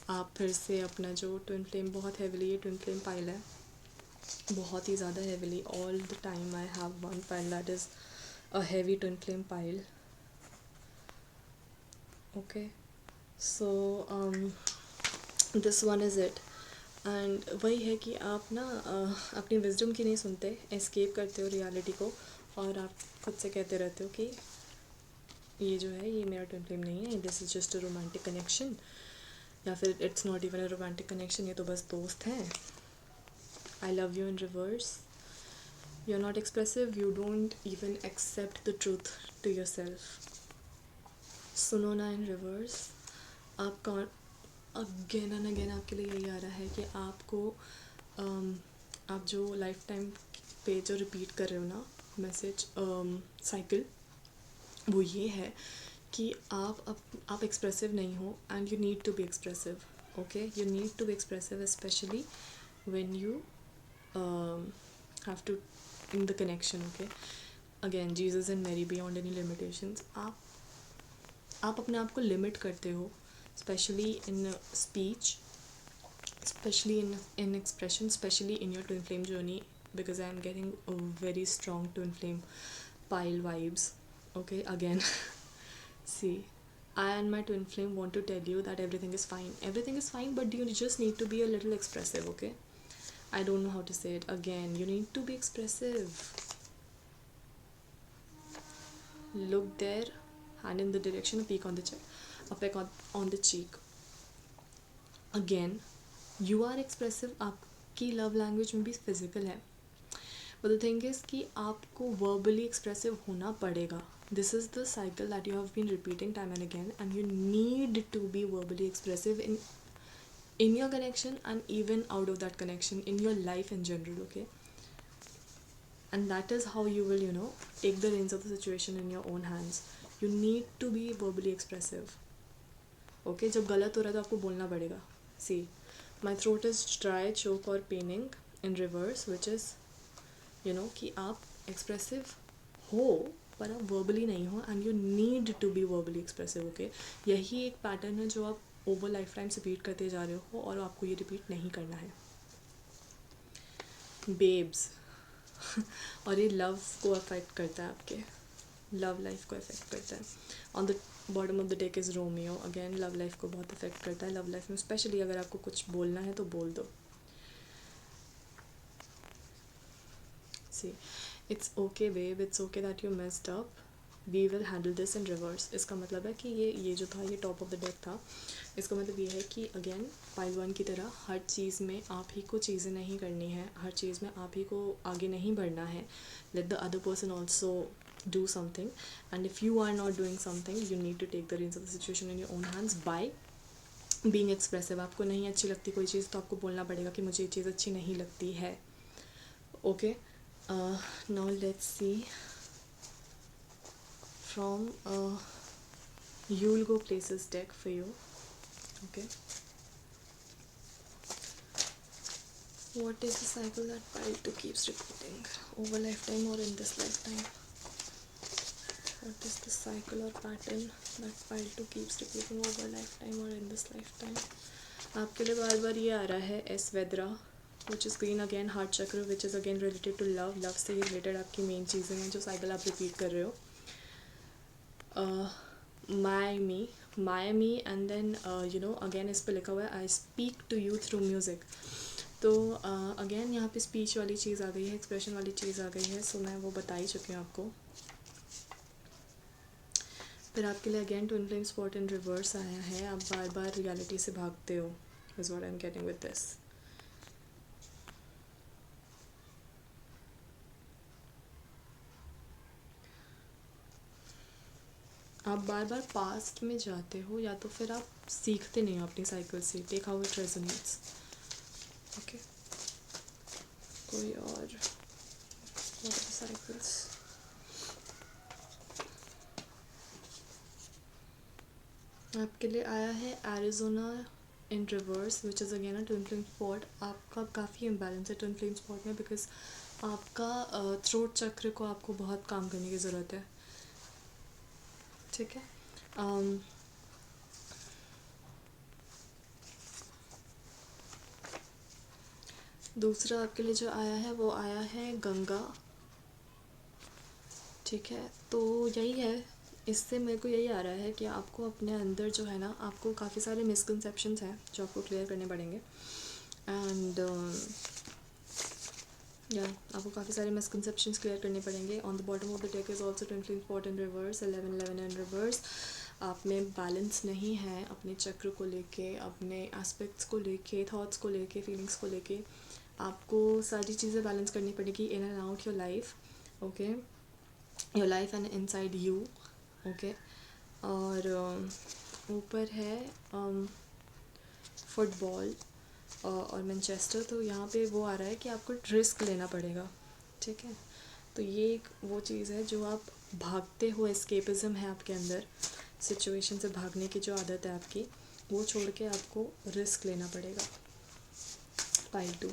आप फिर से अपना जो twin flame, बहुत heavily ये ट्विन फ्लेम पाइल है, बहुत ही ज़्यादा heavily. All the time I have one pile that is a heavy twin flame pile. Okay, so this one is it. And वही है कि आप ना अपनी विजडम की नहीं सुनते, एस्केप करते हो रियलिटी को, और आप खुद से कहते रहते हो कि ये जो है ये मेरा ट्विन फ्लेम नहीं है, this is just a romantic connection, या फिर it's not even a romantic connection, ये तो बस दोस्त हैं. I love you in reverse. You're not expressive, you don't even accept the truth to yourself. सुनो ना in reverse. आपका अगेन एंड अगेन आपके लिए यही आ रहा है कि आपको आप जो लाइफ टाइम पे जो रिपीट कर रहे हो ना मैसेज साइकिल, वो ये है कि आप एक्सप्रेसिव नहीं हो, and you need to be expressive. Okay, you need to be expressive especially when you have to in the connection. Okay, again Jesus and Mary, beyond any limitations. आप अपने आप को लिमिट करते हो, specially in speech, specially in expression, specially in your twin flame journey, because I am getting very strong twin flame pile vibes. Okay, again see, I and my twin flame want to tell you that everything is fine. Everything is fine, but you just need to be a little expressive. Okay, I don't know how to say it. Again, you need to be expressive. Look there, hand in the direction, a peek on the cheek, a peck on the cheek. Again, you are expressive. आपकी love language में भी physical है, but the thing is कि आपको verbally expressive होना पड़ेगा. This is the cycle that you have been repeating time and again, and you need to be verbally expressive in your connection and even out of that connection, in your life in general, okay? And that is how you will, take the reins of the situation in your own hands. You need to be verbally expressive, okay? जब गलत हो रहा है तो आपको बोलना पड़ेगा. See, my throat is dry, choke or paining in reverse, which is, कि आप expressive हो पर आप verbally नहीं हो, and you need to be verbally expressive, okay? यही एक पैटर्न है जो आप ओवर लाइफ टाइम रिपीट करते जा रहे हो, और आपको ये रिपीट नहीं करना है. बेब्स. और ये लव को अफेक्ट करता है, आपके लव लाइफ को अफेक्ट करता है. On the bottom of the deck is Romeo. Again love life को बहुत अफेक्ट करता है. लव लाइफ में स्पेशली अगर आपको कुछ बोलना है तो बोल दो. See, it's okay babe, it's okay that you messed up, we will handle this in reverse. इसका मतलब है कि ये जो था, ये टॉप ऑफ द डेक था. इसका मतलब ये है कि अगेन पाइल वन की तरह हर चीज़ में आप ही को चीज़ें नहीं करनी है, हर चीज़ में आप ही को आगे नहीं बढ़ना है. Let the other person also do something, and if you are not doing something, you need to take the reins of the situation in your own hands by being expressive. आपको नहीं अच्छी लगती कोई चीज़ तो आपको बोलना पड़ेगा कि मुझे ये चीज़ अच्छी नहीं लगती है. Okay, now let's see from you'll go places deck for you. Okay, what is the cycle that pile 2 keeps repeating over lifetime or in this lifetime? What is the cycle or pattern that pile 2 keeps repeating over lifetime or in this lifetime? आपके लिए बार बार ये आ रहा है S वेदरा, which is green again, heart chakra, which is again related to love. Love से ही related आपकी main चीज़ें हैं जो साइकिल आप रिपीट कर रहे हो. My me and then again इस पे लिखा हुआ है I speak to you through music. तो अगेन यहाँ पे स्पीच वाली चीज़ आ गई है, एक्सप्रेशन वाली चीज़ आ गई है. सो मैं वो बता ही चुकी हूँ आपको. फिर आपके लिए again twin flame spot in reverse आया है. आप बार बार रियलिटी से भागते हो, is what I am getting with this. आप बार बार पास्ट में जाते हो, या तो फिर आप सीखते नहीं हो अपनी साइकिल से. Take how it resonates. Okay, कोई और साइकिल्स. आपके लिए आया है Arizona in reverse, which is again a twin flame spot. आपका काफ़ी इम्बैलेंस है ट्विन फ्लेम स्पॉट में, बिकॉज आपका थ्रोट चक्र को आपको बहुत काम करने की ज़रूरत है. ठीक है. दूसरा आपके लिए जो आया है वो आया है गंगा. ठीक है, तो यही है. इससे मेरे को यही आ रहा है कि आपको अपने अंदर जो है ना, आपको काफ़ी सारे मिसकंसेप्शंस हैं जो आपको क्लियर करने पड़ेंगे. एंड आपको काफ़ी सारे मिसकंसेप्शंस क्लियर करने पड़ेंगे. On the bottom of the deck is also twin flame spot in reverse, 11 in reverse. आप में बैलेंस नहीं है अपने चक्र को लेके, अपने एस्पेक्ट्स को लेके, थॉट्स को लेके, फीलिंग्स को लेके. आपको सारी चीज़ें बैलेंस करनी पड़ेगी in and out your life. Okay, your life and inside you. Okay, और ऊपर है फुटबॉल और मैनचेस्टर. तो यहाँ पे वो आ रहा है कि आपको रिस्क लेना पड़ेगा. ठीक है, तो ये एक वो चीज़ है जो आप भागते हो, एस्केपिज्म है आपके अंदर, सिचुएशन से भागने की जो आदत है आपकी, वो छोड़ के आपको रिस्क लेना पड़ेगा. पाइल 2.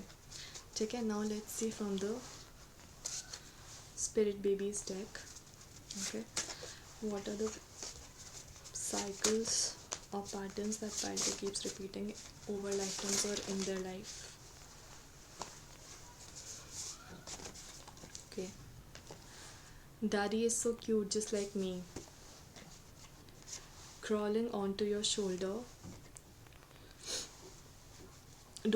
ठीक है, now let's C from the spirit babies deck. Okay, what are the cycles or patterns that Pile keeps repeating over lifetimes or in their life? Okay, daddy is so cute, just like me, crawling onto your shoulder.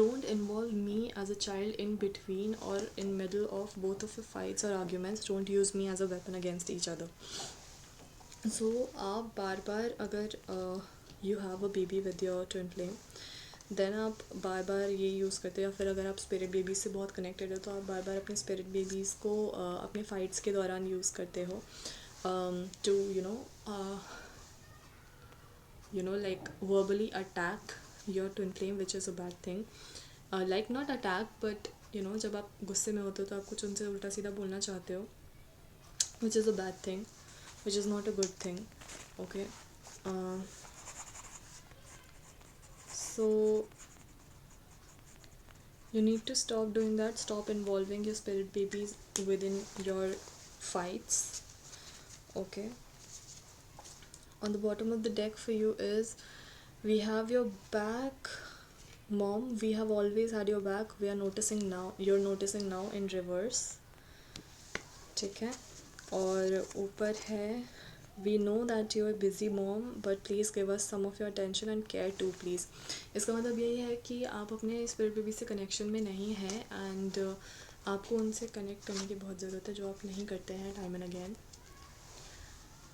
Don't involve me as a child in between or in middle of both of your fights or arguments. Don't use me as a weapon against each other. So आप बार बार अगर you have a baby with your twin flame, then आप बार बार ये use करते हो. या फिर अगर आप स्पिरिट बेबीज़ से बहुत कनेक्टेड हो तो आप बार बार अपने स्पिरिट बेबीज़ को अपने फ़ाइट्स के दौरान यूज़ करते हो. to like verbally attack your twin flame, which is a bad thing. Like not attack, but जब आप गुस्से में होते हो तो आप कुछ उनसे उल्टा सीधा बोलना चाहते हो, which is a bad thing, which is not a good thing. Okay. So you need to stop doing that. Stop involving your spirit babies within your fights. Okay. On the bottom of the deck for you is, we have your back, mom. We have always had your back. We are noticing now. You're noticing now in reverse. ठीक है. और ऊपर है, we know that you're a busy mom, but please give us some of your attention and care too, please. इसका मतलब यही है कि आप अपने स्पिरिट बेबी से कनेक्शन में नहीं हैं, एंड आपको उनसे कनेक्ट करने की बहुत ज़रूरत है, जो आप नहीं करते हैं टाइम एंड अगेन.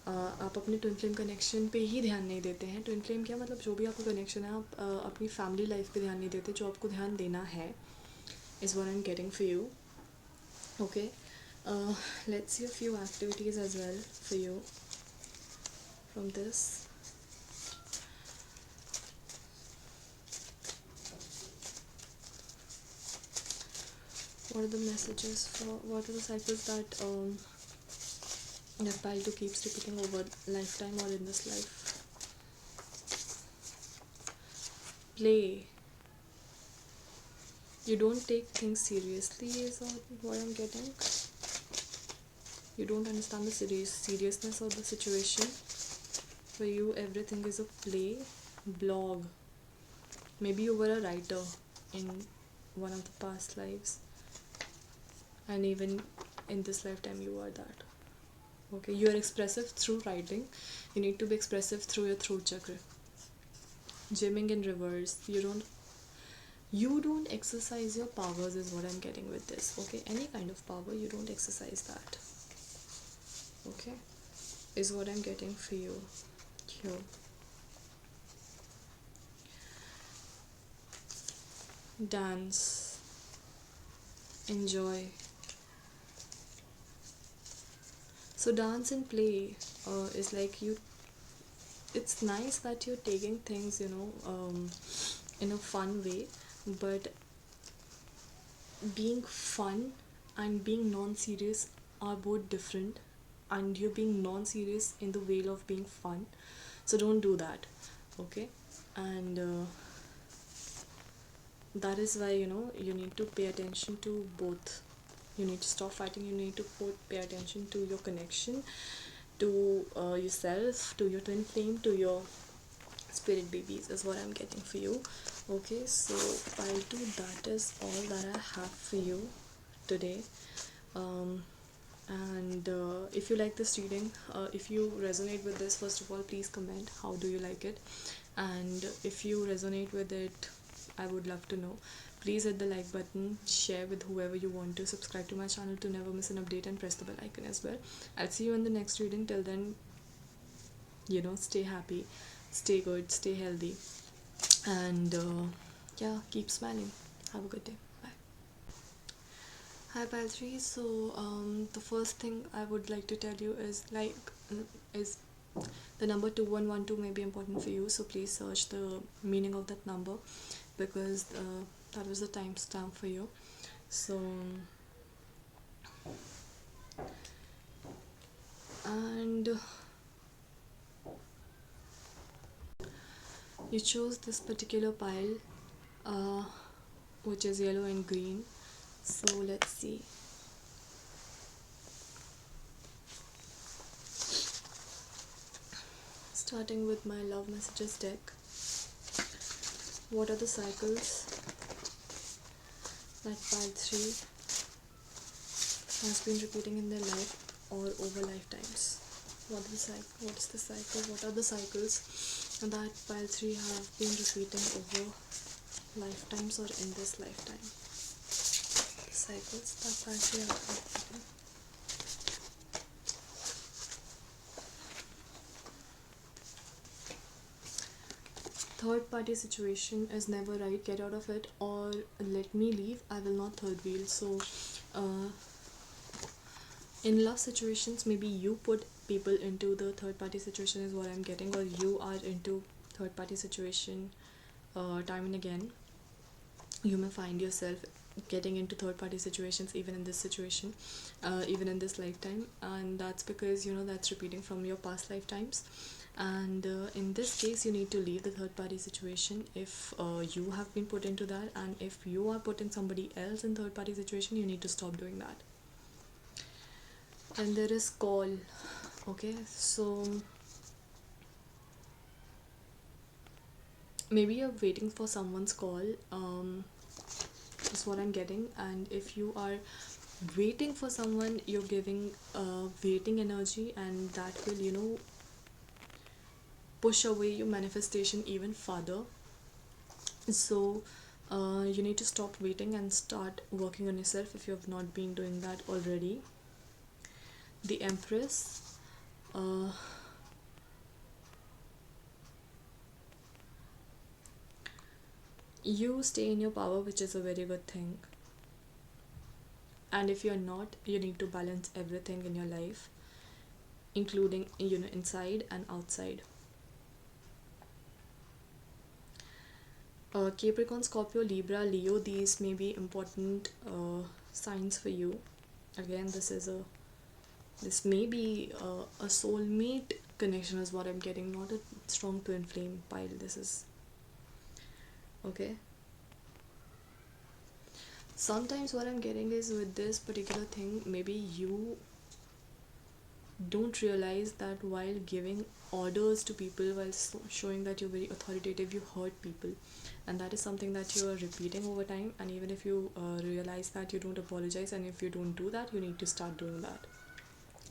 आप अपने ट्विन फ्लेम कनेक्शन पे ही ध्यान नहीं देते हैं. ट्विन फ्लेम क्या मतलब, जो भी आपका कनेक्शन है, आप अपनी फैमिली लाइफ पे ध्यान नहीं देते, जो आपको ध्यान देना है. Is what I am getting for you. Okay. Let's see a few activities as well for you from this. What are the messages for, what are the cycles that pile to keeps repeating over lifetime or in this life? Play. You don't take things seriously is what I'm getting. You don't understand the seriousness of the situation. For you, everything is a play. Blog. Maybe you were a writer in one of the past lives, and even in this lifetime you are that. Okay, you are expressive through writing. You need to be expressive through your throat chakra. Gymming in reverse. You don't exercise your powers is what I'm getting with this. Okay, any kind of power, you don't exercise that. Okay, is what I'm getting for you here. Dance, enjoy. So dance and play is like it's nice that you're taking things in a fun way, but being fun and being non-serious are both different, and you're being non-serious in the way of being fun, so don't do that. Okay. And that is why you need to pay attention to both. You need to stop fighting. You need to pay attention to your connection, to yourself, to your twin flame, to your spirit babies is what I'm getting for you. Okay, so pile 2, that is all that I have for you today. And if you like this reading, if you resonate with this, first of all, please comment how do you like it, and if you resonate with it, I would love to know. Please hit the like button, share with whoever you want to, subscribe to my channel to never miss an update, and press the bell icon as well. I'll see you in the next reading. Till then, stay happy, stay good, stay healthy, and yeah, keep smiling. Have a good day. Bye. Hi pile 3. So the first thing I would like to tell you is the number 2112 may be important for you, so please search the meaning of that number, because that was the timestamp for you. So and you chose this particular pile, which is yellow and green. So let's see. Starting with my love messages deck. What are the cycles that pile 3 has been repeating in their life or over lifetimes? What is the cycle? What are the cycles that pile 3 have been repeating over lifetimes or in this lifetime? The cycles that pile 3 have been repeating. Third party situation is never right. Get out of it or let me leave. I will not third wheel. So in love situations, maybe you put people into the third party situation is what I'm getting, or you are into third party situation time and again. You may find yourself getting into third party situations even in this situation, even in this lifetime, and that's because that's repeating from your past lifetimes. And in this case, you need to leave the third party situation if you have been put into that, and if you are putting somebody else in third party situation, you need to stop doing that. And there is call. Okay, so maybe you're waiting for someone's call, is what I'm getting. And if you are waiting for someone, you're giving waiting energy, and that will push away your manifestation even further. So you need to stop waiting and start working on yourself if you have not been doing that already. The Empress. You stay in your power, which is a very good thing. And if you're not, you need to balance everything in your life, including inside and outside. Capricorn, Scorpio, Libra, Leo, these may be important signs for you. Again, this may be a soulmate connection is what I'm getting, not a strong twin flame pile. This is okay. Sometimes what I'm getting is with this particular thing, maybe you don't realize that while giving orders to people, while showing that you're very authoritative, you hurt people, and that is something that you are repeating over time. And even if you realize that, you don't apologize, and if you don't do that, you need to start doing that.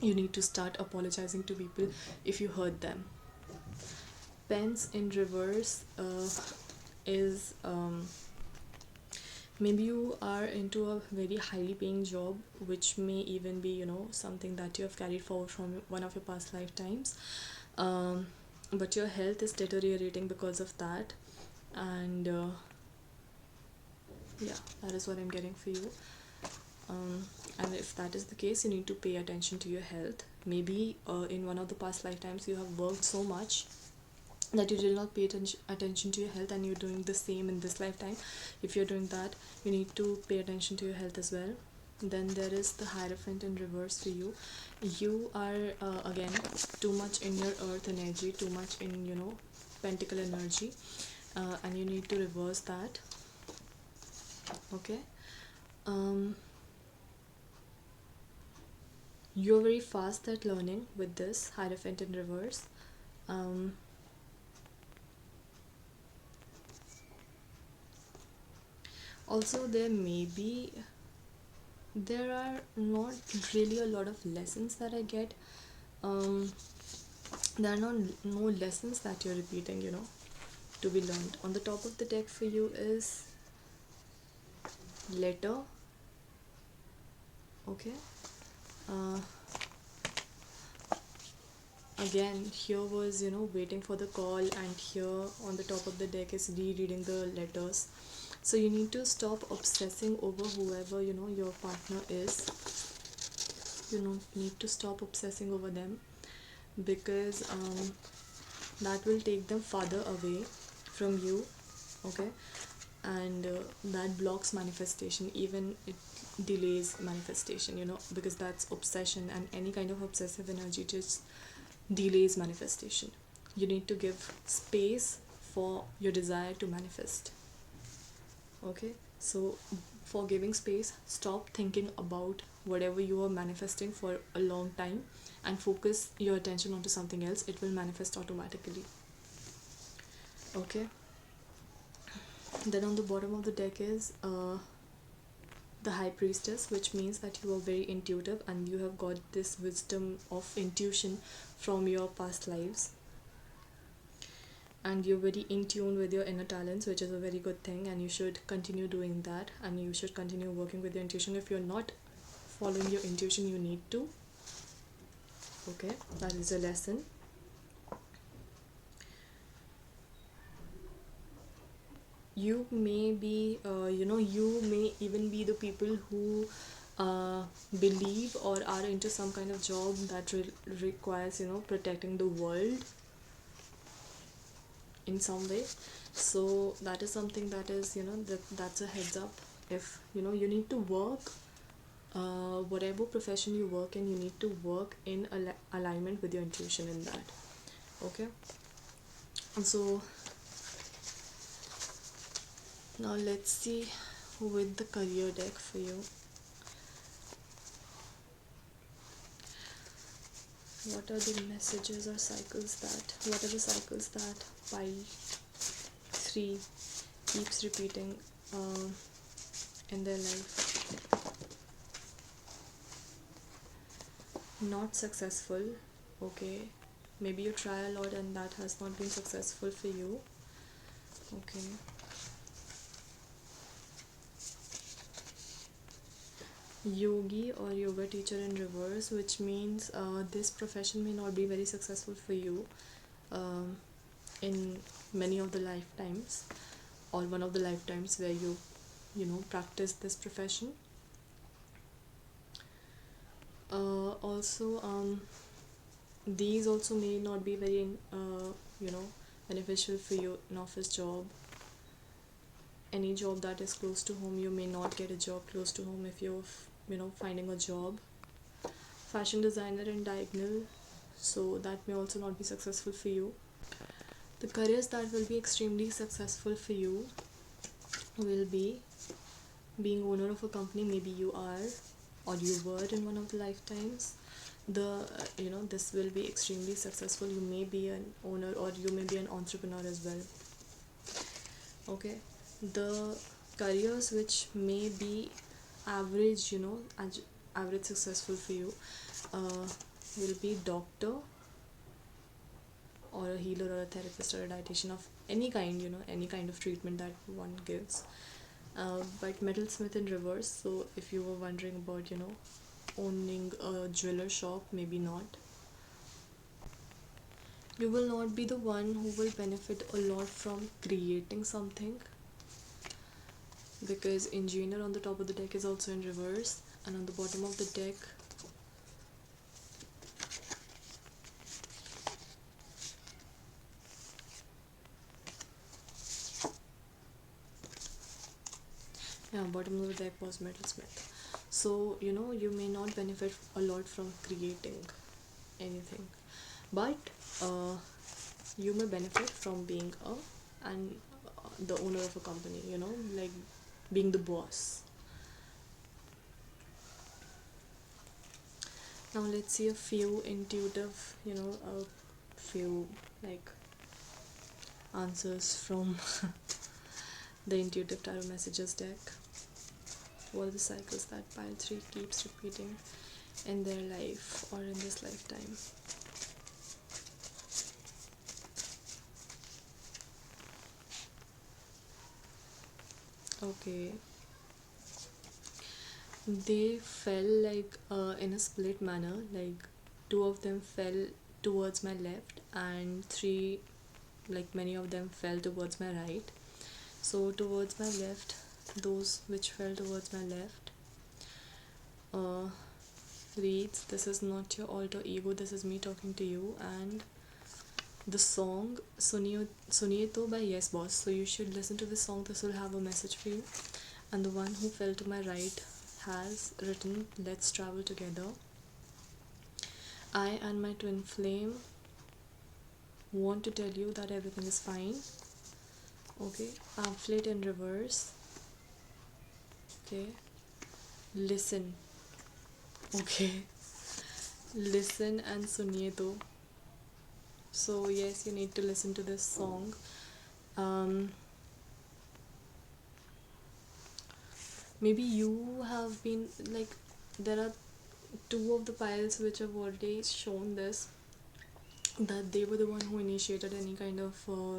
You need to start apologizing to people if you hurt them. Pens in reverse is maybe you are into a very highly paying job, which may even be something that you have carried forward from one of your past lifetimes, but your health is deteriorating because of that. And yeah, that is what I'm getting for you. And if that is the case, you need to pay attention to your health. Maybe in one of the past lifetimes you have worked so much that you did not pay attention to your health, and you're doing the same in this lifetime. If you're doing that, you need to pay attention to your health as well. Then there is the Hierophant in reverse for you. You are again too much in your earth energy, too much in pentacle energy, and you need to reverse that. Okay. You're very fast at learning with this Hierophant in reverse. Also, there are not really a lot of lessons that I get. There are no lessons that you're repeating, to be learned. On the top of the deck for you is letter. Okay. Again, here was waiting for the call, and here on the top of the deck is rereading the letters. So you need to stop obsessing over whoever your partner is. You need to stop obsessing over them, because that will take them farther away from you. Okay. And that blocks manifestation, even it delays manifestation, because that's obsession, and any kind of obsessive energy just delays manifestation. You need to give space for your desire to manifest. Okay, so for giving space, stop thinking about whatever you are manifesting for a long time, and focus your attention onto something else. It will manifest automatically. Okay. Then on the bottom of the deck is the High Priestess, which means that you are very intuitive, and you have got this wisdom of intuition from your past lives, and you're very in tune with your inner talents, which is a very good thing, and you should continue doing that, and you should continue working with your intuition. If you're not following your intuition, you need to. Okay, that is a lesson. You may be you may even be the people who uh, believe or are into some kind of job that requires, protecting the world in some way. So that is something that is, that's a heads up. If you need to work, whatever profession you work in, you need to work in alignment with your intuition in that. Okay. And so now let's see with the career deck for you. What are the messages or cycles that, what are the cycles that pile 3 keeps repeating in their life? Not successful. Okay, maybe you try a lot and that has not been successful for you. Okay. Yogi or yoga teacher in reverse, which means this profession may not be very successful for you in many of the lifetimes, or one of the lifetimes where you practice this profession. Also, these also may not be very beneficial for you. An office job, any job that is close to home, you may not get a job close to home if you're finding a job. Fashion designer and diagonal, so that may also not be successful for you. The careers that will be extremely successful for you will be being owner of a company. Maybe you are, or you were in one of the lifetimes. This will be extremely successful. You may be an owner or you may be an entrepreneur as well. Okay. The careers which may be average, average successful for you will be doctor or a healer or a therapist or a dietitian of any kind, any kind of treatment that one gives. But metalsmith in reverse, so if you were wondering about owning a jeweler shop, maybe not. You will not be the one who will benefit a lot from creating something, because engineer on the top of the deck is also in reverse, and on the bottom of the deck bottom of the deck was metalsmith. So you may not benefit a lot from creating anything, but you may benefit from being the owner of a company, like being the boss. Now let's see a few intuitive, a few like answers from the intuitive tarot messages deck. What are the cycles that pile 3 keeps repeating in their life or in this lifetime? Okay. They fell like in a split manner, like 2 of them fell towards my left and 3, like many of them, fell towards my right. So towards my left, those which fell towards my left reads, "This is not your alter ego, this is me talking to you." And the song Suniye To by Yes Boss, so you should listen to this song. This will have a message for you. And the one who fell to my right has written, "Let's travel together. I and my twin flame want to tell you that everything is fine." Okay. Pamphlet in reverse. Okay. Listen. Okay. Listen and Suniye To. So yes, you need to listen to this song. Maybe you have been like, there are 2 of the piles which have already shown this, that they were the one who initiated any kind of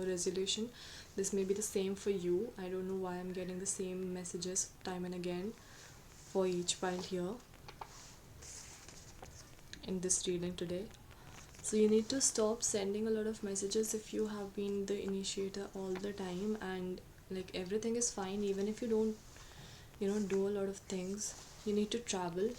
resolution. This may be the same for you. I don't know why I'm getting the same messages time and again for each pile here in this reading today. So you need to stop sending a lot of messages if you have been the initiator all the time, and like everything is fine even if you don't do a lot of things. you need to travel.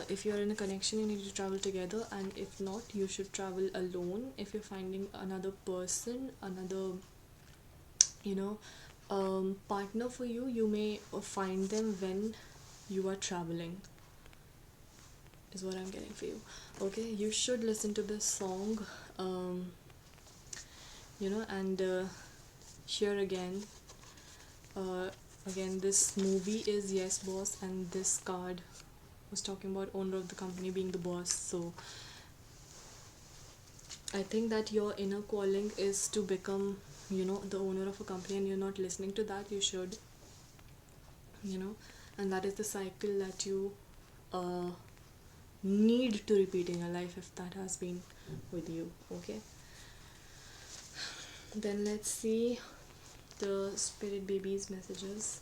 If you're in a connection, you need to travel together, and if not, you should travel alone. If you're finding another person, another, you know, partner for you, you may find them when you are traveling, is what I'm getting for you. Okay, you should listen to this song, and here again, uh, this movie is Yes Boss, and this card was talking about owner of the company being the boss. So I think that your inner calling is to become, the owner of a company, and you're not listening to that. You should, and that is the cycle that you uh, need to repeat in your life if that has been with you. Okay, then let's see the spirit babies messages.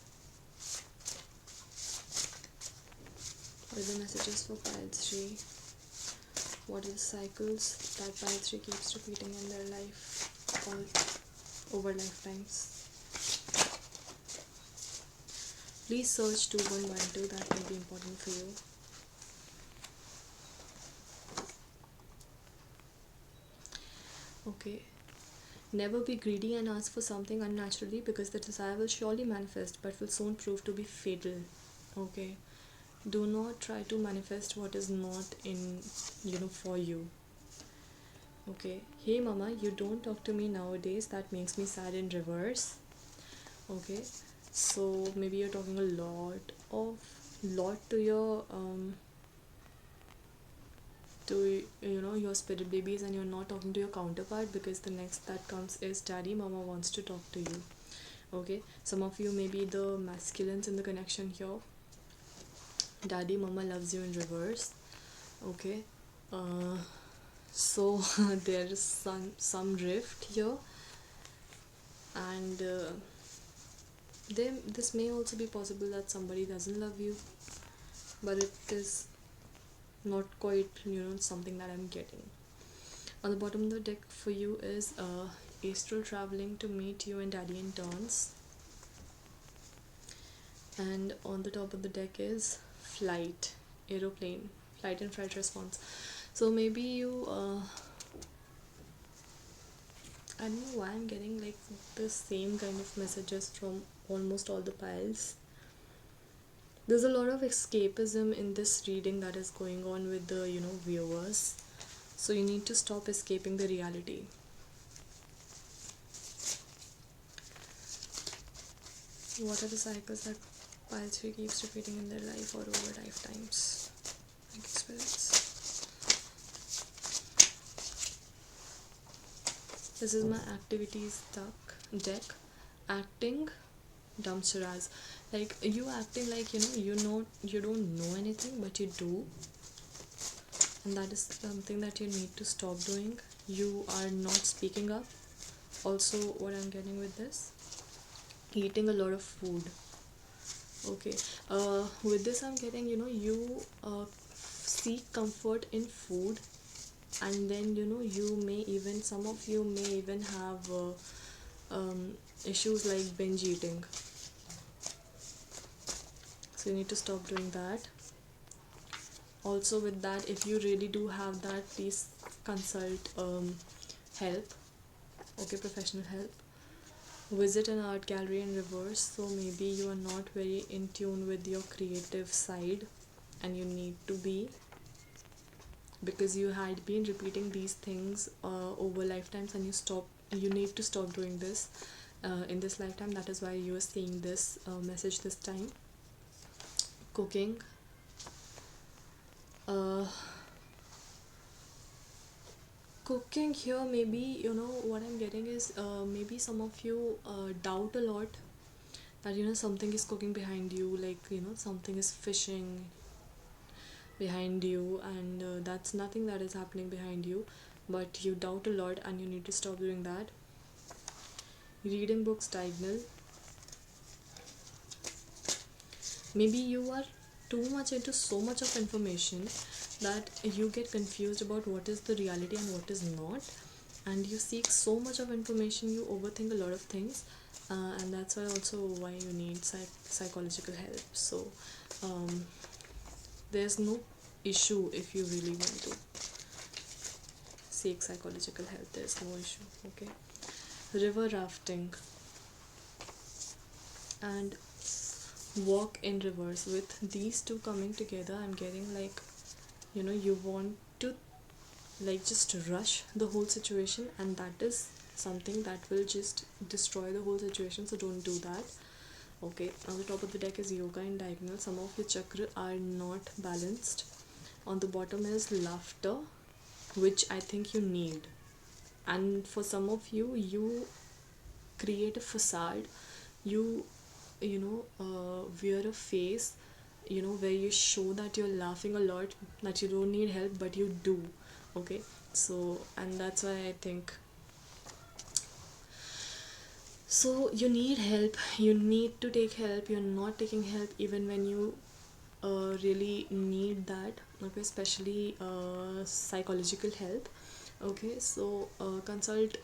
What are the messages for pile 3? What are the cycles that pile 3 keeps repeating in their life all over lifetimes? Please search 2112, that may be important for you. Okay. Never be greedy and ask for something unnaturally, because the desire will surely manifest but will soon prove to be fatal. Okay. Do not try to manifest what is not in, for you. Okay. Hey mama, you don't talk to me nowadays, that makes me sad in reverse. Okay. So maybe you're talking a lot to your your spirit babies, and you're not talking to your counterpart, because the next that comes is daddy mama wants to talk to you. Okay, some of you may be the masculines in the connection here. Daddy mama loves you in reverse. Okay, so there is some rift here, and this may also be possible that somebody doesn't love you, but it is not quite something that I'm getting. On the bottom of the deck for you is astral traveling to meet you and daddy in turns, and on the top of the deck is flight, aeroplane, flight and flight response. So maybe you I don't know why I'm getting like the same kind of messages from almost all the piles. There's a lot of escapism in this reading that is going on with the viewers, so you need to stop escaping the reality. What are the cycles that pile 3 keeps repeating in their life or over lifetimes? Thank you, spirits. This is my activities deck. Acting dumb charades. Like you acting like you don't know anything, but you do, and that is something that you need to stop doing. You are not speaking up. Also, what I'm getting with this, eating a lot of food. Okay, with this I'm getting you seek comfort in food, and then you may even, some of you may even have issues like binge eating, so you need to stop doing that. Also with that, if you really do have that, please consult help. Okay, professional help. Visit an art gallery in reverse, so maybe you are not very in tune with your creative side, and you need to be, because you had been repeating these things over lifetimes, and you need to stop doing this in this lifetime. That is why you are seeing this message this time. Cooking, cooking here, maybe what I'm getting is maybe some of you doubt a lot that something is cooking behind you, like something is fishing behind you, and that's nothing that is happening behind you, but you doubt a lot, and you need to stop doing that. Reading books diagonal, maybe you are too much into so much of information that you get confused about what is the reality and what is not, and you seek so much of information, you overthink a lot of things, and that's why also why you need psychological help. So um, there's no issue if you really want to seek psychological help. There's no issue. Okay. River rafting and walk in reverse, with these two coming together, I'm getting like, you want to like just rush the whole situation, and that is something that will just destroy the whole situation, so don't do that. Okay, on the top of the deck is yoga in diagonal. Some of your chakra are not balanced. On the bottom is laughter, which I think you need. And for some of you, you create a facade. You wear a face, where you show that you're laughing a lot, that you don't need help, but you do. Okay, so, and that's why I think, so you need help, you need to take help. You're not taking help even when you really need that. Okay, especially psychological help. Okay, so consult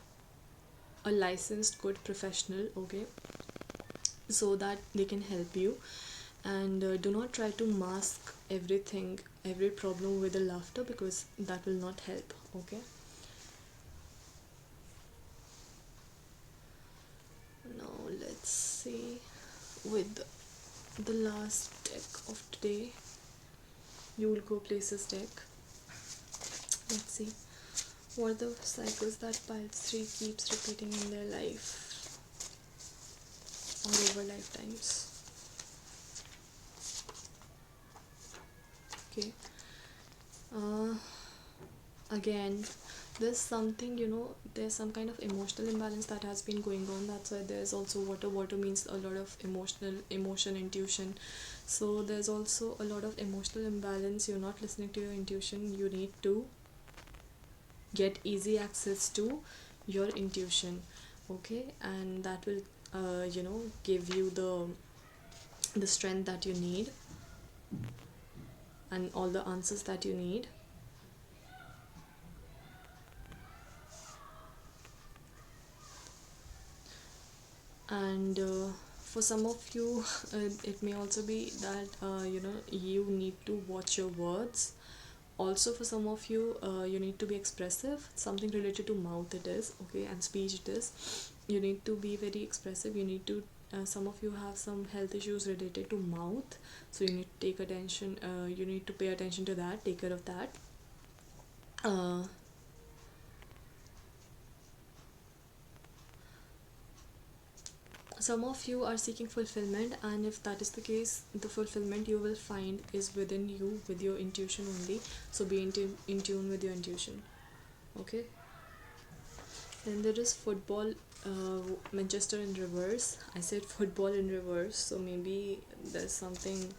a licensed good professional. Okay, so that they can help you, and do not try to mask everything, every problem with the laughter, because that will not help. Okay, now let's see with the last deck of today, you will go places deck. Let's see what are the cycles that pile 3 keeps repeating in their life or over lifetimes. Okay, uh, again, there's something, there's some kind of emotional imbalance that has been going on. That's why there's also water. Water means a lot of emotion, intuition. So there's also a lot of emotional imbalance. You're not listening to your intuition. You need to get easy access to your intuition. Okay, and that will give you the strength that you need and all the answers that you need. And for some of you, it may also be that you need to watch your words. Also for some of you, you need to be expressive. Something related to mouth it is. Okay, and speech it is. You need to be very expressive. You need to some of you have some health issues related to mouth, so you need to take attention, you need to pay attention to that, take care of that. Some of you are seeking fulfillment, and if that is the case, the fulfillment you will find is within you, with your intuition only. So be in tune with your intuition. Okay, then there is football, Manchester in reverse. I said football in reverse, so maybe there's something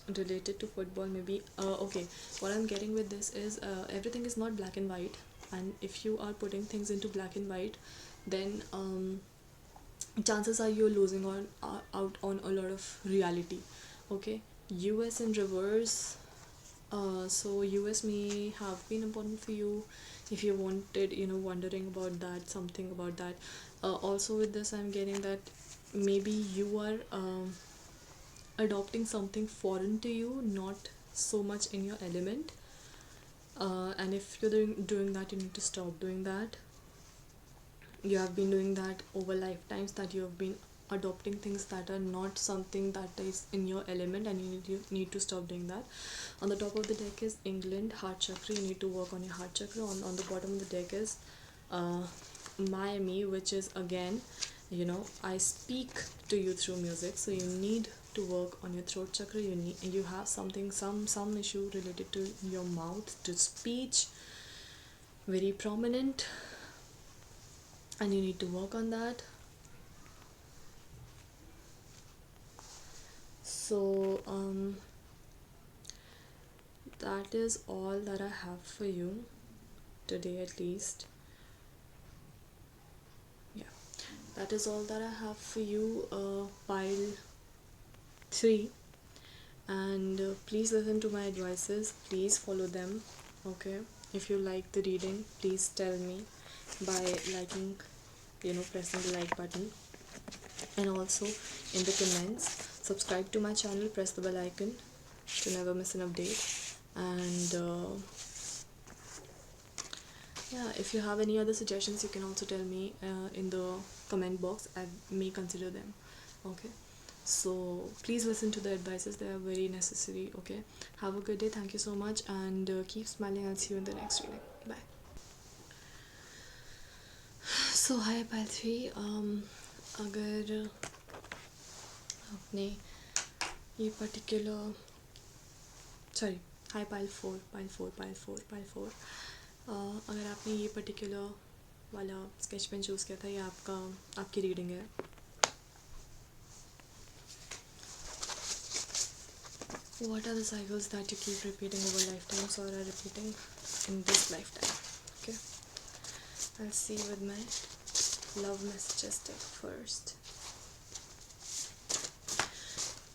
related to football, maybe. Okay, what I'm getting with this is everything is not black and white, and if you are putting things into black and white, then chances are you're losing out on a lot of reality. Okay, US in reverse. So US may have been important for you if you wanted, wondering about that, something about that. Also with this, I'm getting that maybe you are adopting something foreign to you, not so much in your element. And if you're doing that, you need to stop doing that. You have been doing that over lifetimes, that you have been adopting things that are not something that is in your element, and you need to stop doing that. On the top of the deck is England, heart chakra. You need to work on your heart chakra. On the bottom of the deck is Miami, which is again, I speak to you through music, so you need to work on your throat chakra. You have something, some issue related to your mouth, to speech, very prominent, and you need to work on that. So that is all that I have for you today, at least. Yeah, that is all that I have for you, pile 3. And please listen to my advices, please follow them. Okay, if you like the reading, please tell me by liking, pressing the like button. And also in the comments, subscribe to my channel, press the bell icon to never miss an update. And yeah, if you have any other suggestions, you can also tell me in the comment box. I may consider them. Okay, so please listen to the advices, they are very necessary. Okay, have a good day, thank you so much, and keep smiling. I'll see you in the next reading. Bye. So hi pile 3, अगर आपने ये particular sorry high pile 4 pile 4 अगर आपने ये particular वाला sketch pen choose किया था, ये आपकी रीडिंग है. What are the cycles that you keep repeating over lifetimes or are repeating in this lifetime? Okay, I'll see with my love messages deck first.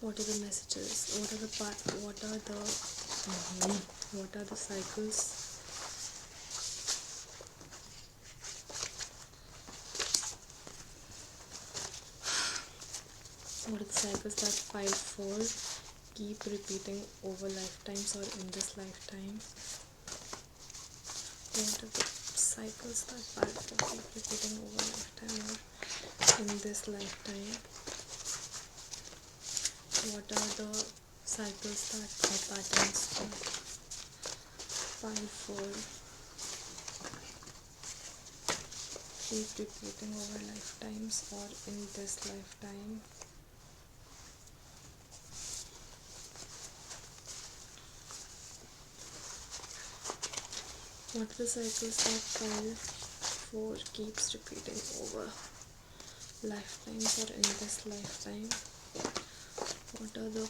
What are the messages? What are the cycles? What are the cycles that pile 4 keep repeating over lifetimes or in this lifetime? What are the cycles that pile 4 keep repeating over lifetime or in this lifetime? What are the cycles that are patterns of pile 4 keep repeating over lifetimes or in this lifetime? What are the cycles that pile 4 keeps repeating over lifetimes or in this lifetime? What are the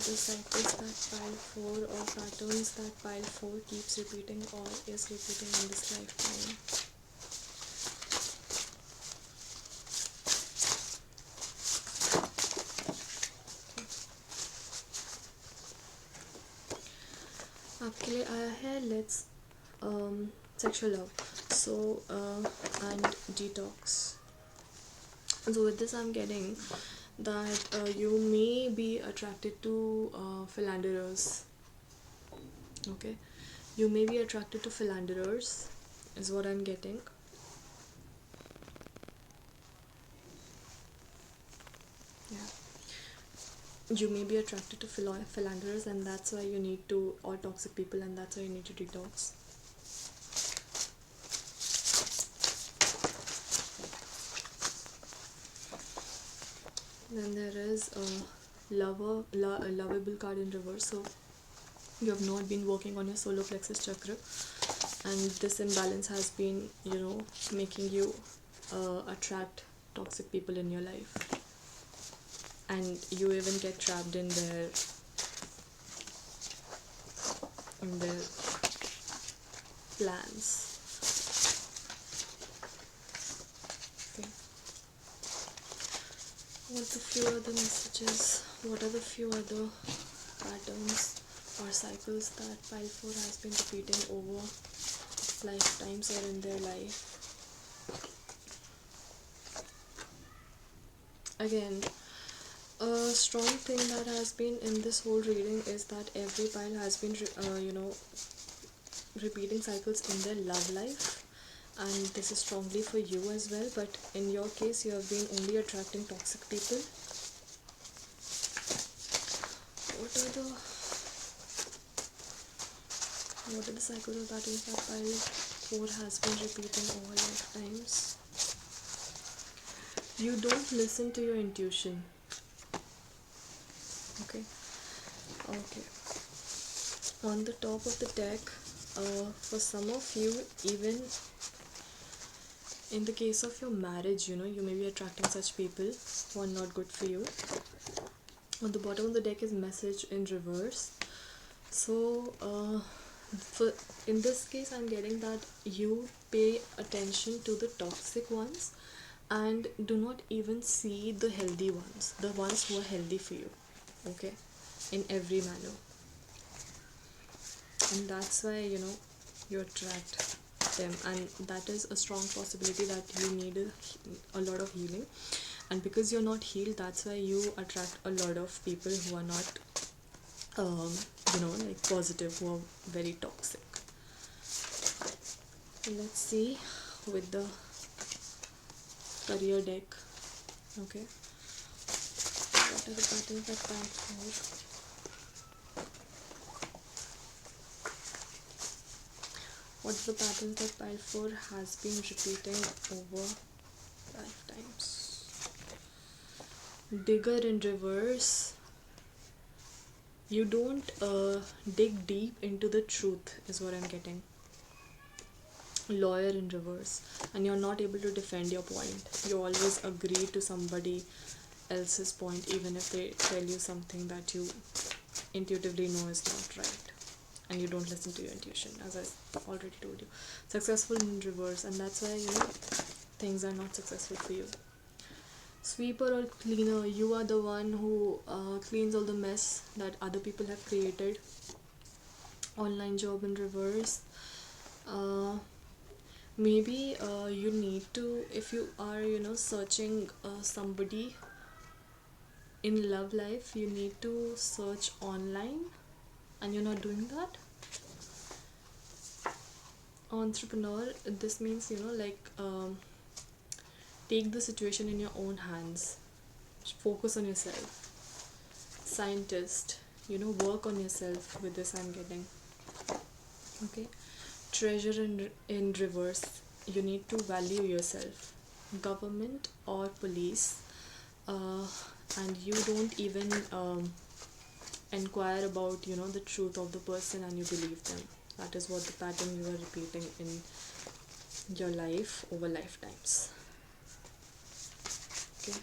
cycles that pile 4 or patterns that pile 4 keeps repeating or is repeating in this lifetime? आपके लिए आया है let's sexual love, so and detox. So with this I'm getting that you may be attracted to philanderers. Okay, you may be attracted to philanderers is what I'm getting. Yeah, you may be attracted to philanderers, and that's why you need to, or toxic people, and that's why you need to detox. Then there is a lovable card in reverse. So you have not been working on your solar plexus chakra, and this imbalance has been, making you attract toxic people in your life, and you even get trapped in their plans. Okay. What are the few other messages? What are the few other patterns or cycles that pile 4 has been repeating over lifetimes or in their life? Again, a strong thing that has been in this whole reading is that every pile has been repeating cycles in their love life, and this is strongly for you as well, but in your case you have been only attracting toxic people. What are the cycles of patterns that pile 4 has been repeating over lifetimes? You don't listen to your intuition. Okay. On the top of the deck, for some of you, even in the case of your marriage, you may be attracting such people who are not good for you. On the bottom of the deck is message in reverse. So in this case I'm getting that you pay attention to the toxic ones and do not even see the healthy ones, the ones who are healthy for you. Okay, in every manner, and that's why you attract them, and that is a strong possibility that you need a lot of healing. And because you're not healed, that's why you attract a lot of people who are not like positive, who are very toxic. Let's see with the career deck. Okay, what are the patterns that pile for? What's the pattern that pile 4 has been repeating over lifetimes? Digger in reverse. You don't dig deep into the truth, is what I'm getting. Lawyer in reverse, and you're not able to defend your point. You always agree to somebody else's point, even if they tell you something that you intuitively know is not right, and you don't listen to your intuition, as I already told you. Successful in reverse, and that's why things are not successful for you. Sweeper or cleaner, you are the one who cleans all the mess that other people have created. Online job in reverse. Maybe you need to, if you are searching somebody in love life, you need to search online, and you're not doing that. Entrepreneur, this means take the situation in your own hands, focus on yourself. Scientist, work on yourself. With this I'm getting. Okay. Treasure in reverse, you need to value yourself. Government or police, and you don't even inquire about the truth of the person, and you believe them. That is what the pattern you are repeating in your life over lifetimes. Okay.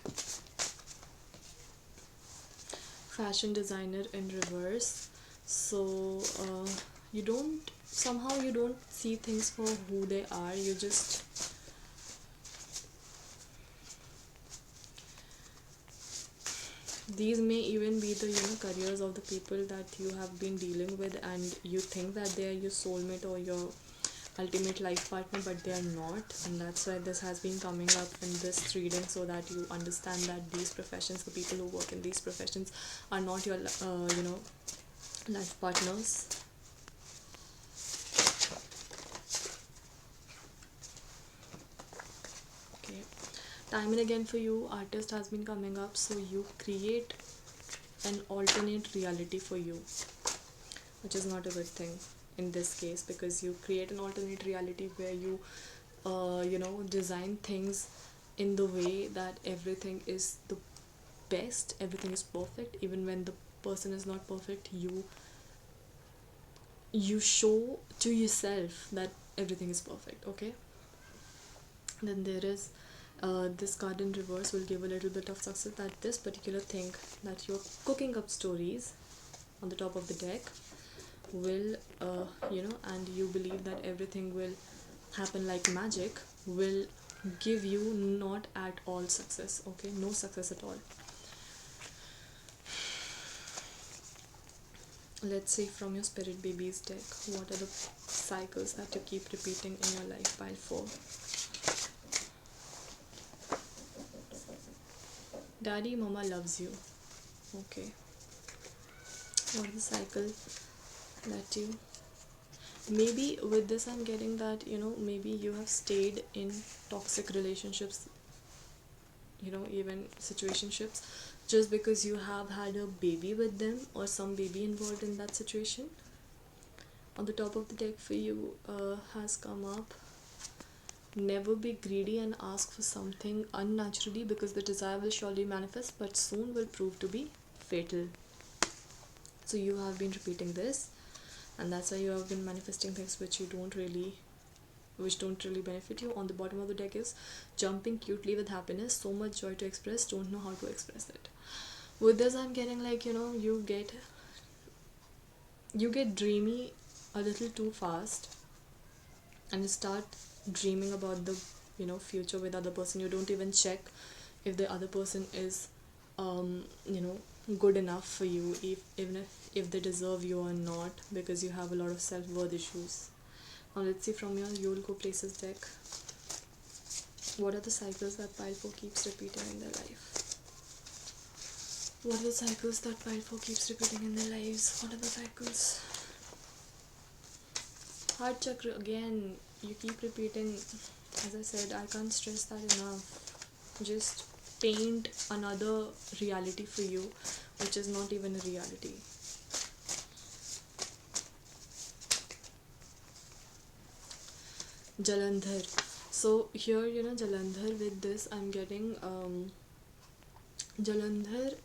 Fashion designer in reverse. So you don't see things for who they are. You just these may even be the careers of the people that you have been dealing with, and you think that they are your soulmate or your ultimate life partner, but they are not. And that's why this has been coming up in this reading, so that you understand that these professions, the people who work in these professions, are not your life partners. Okay, time and again for you, artist has been coming up. So you create an alternate reality for you, which is not a good thing in this case, because you create an alternate reality where you design things in the way that everything is the best, everything is perfect. Even when the person is not perfect, you show to yourself that everything is perfect. Okay, then there is this card in reverse will give a little bit of success, that this particular thing that you're cooking up stories on the top of the deck will and you believe that everything will happen like magic, will give you not at all success. Okay, no success at all. Let's see from your spirit babies deck, what are the cycles that you keep repeating in your life. Pile 4. Daddy, mama loves you. Okay, what is the cycle that you, maybe with this I'm getting that maybe you have stayed in toxic relationships, even situationships, just because you have had a baby with them, or some baby involved in that situation. On the top of the deck for you has come up, never be greedy and ask for something unnaturally, because the desire will surely manifest, but soon will prove to be fatal. So you have been repeating this, and that's why you have been manifesting things which don't really benefit you. On the bottom of the deck is jumping cutely with happiness, so much joy to express, don't know how to express it. With this I'm getting you get dreamy a little too fast, and you start dreaming about the future with other person. You don't even check if the other person is good enough for you, even if they deserve you or not, because you have a lot of self-worth issues. Now let's see from your You'll Go Places deck. What are the cycles that pile 4 keeps repeating in their life? What are the cycles that pile 4 keeps repeating in their lives? What are the cycles? Heart chakra, again, you keep repeating. As I said, I can't stress that enough. Just paint another reality for you, which is not even a reality. Jalandhar. So here, Jalandhar, with this I'm getting Jalandhar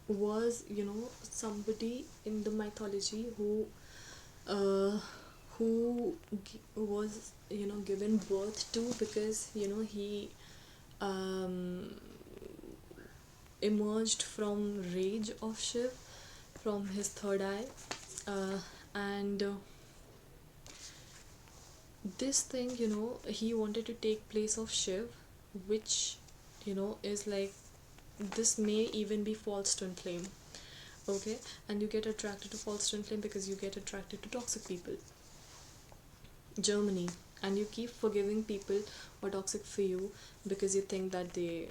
was, somebody in the mythology who was, given birth to, because, he emerged from rage of Shiv, from his third eye, and this thing, he wanted to take place of Shiv, which, is like, this may even be false twin flame. Okay, and you get attracted to false twin flame because you get attracted to toxic people. Germany. And you keep forgiving people who are toxic for you because you think that they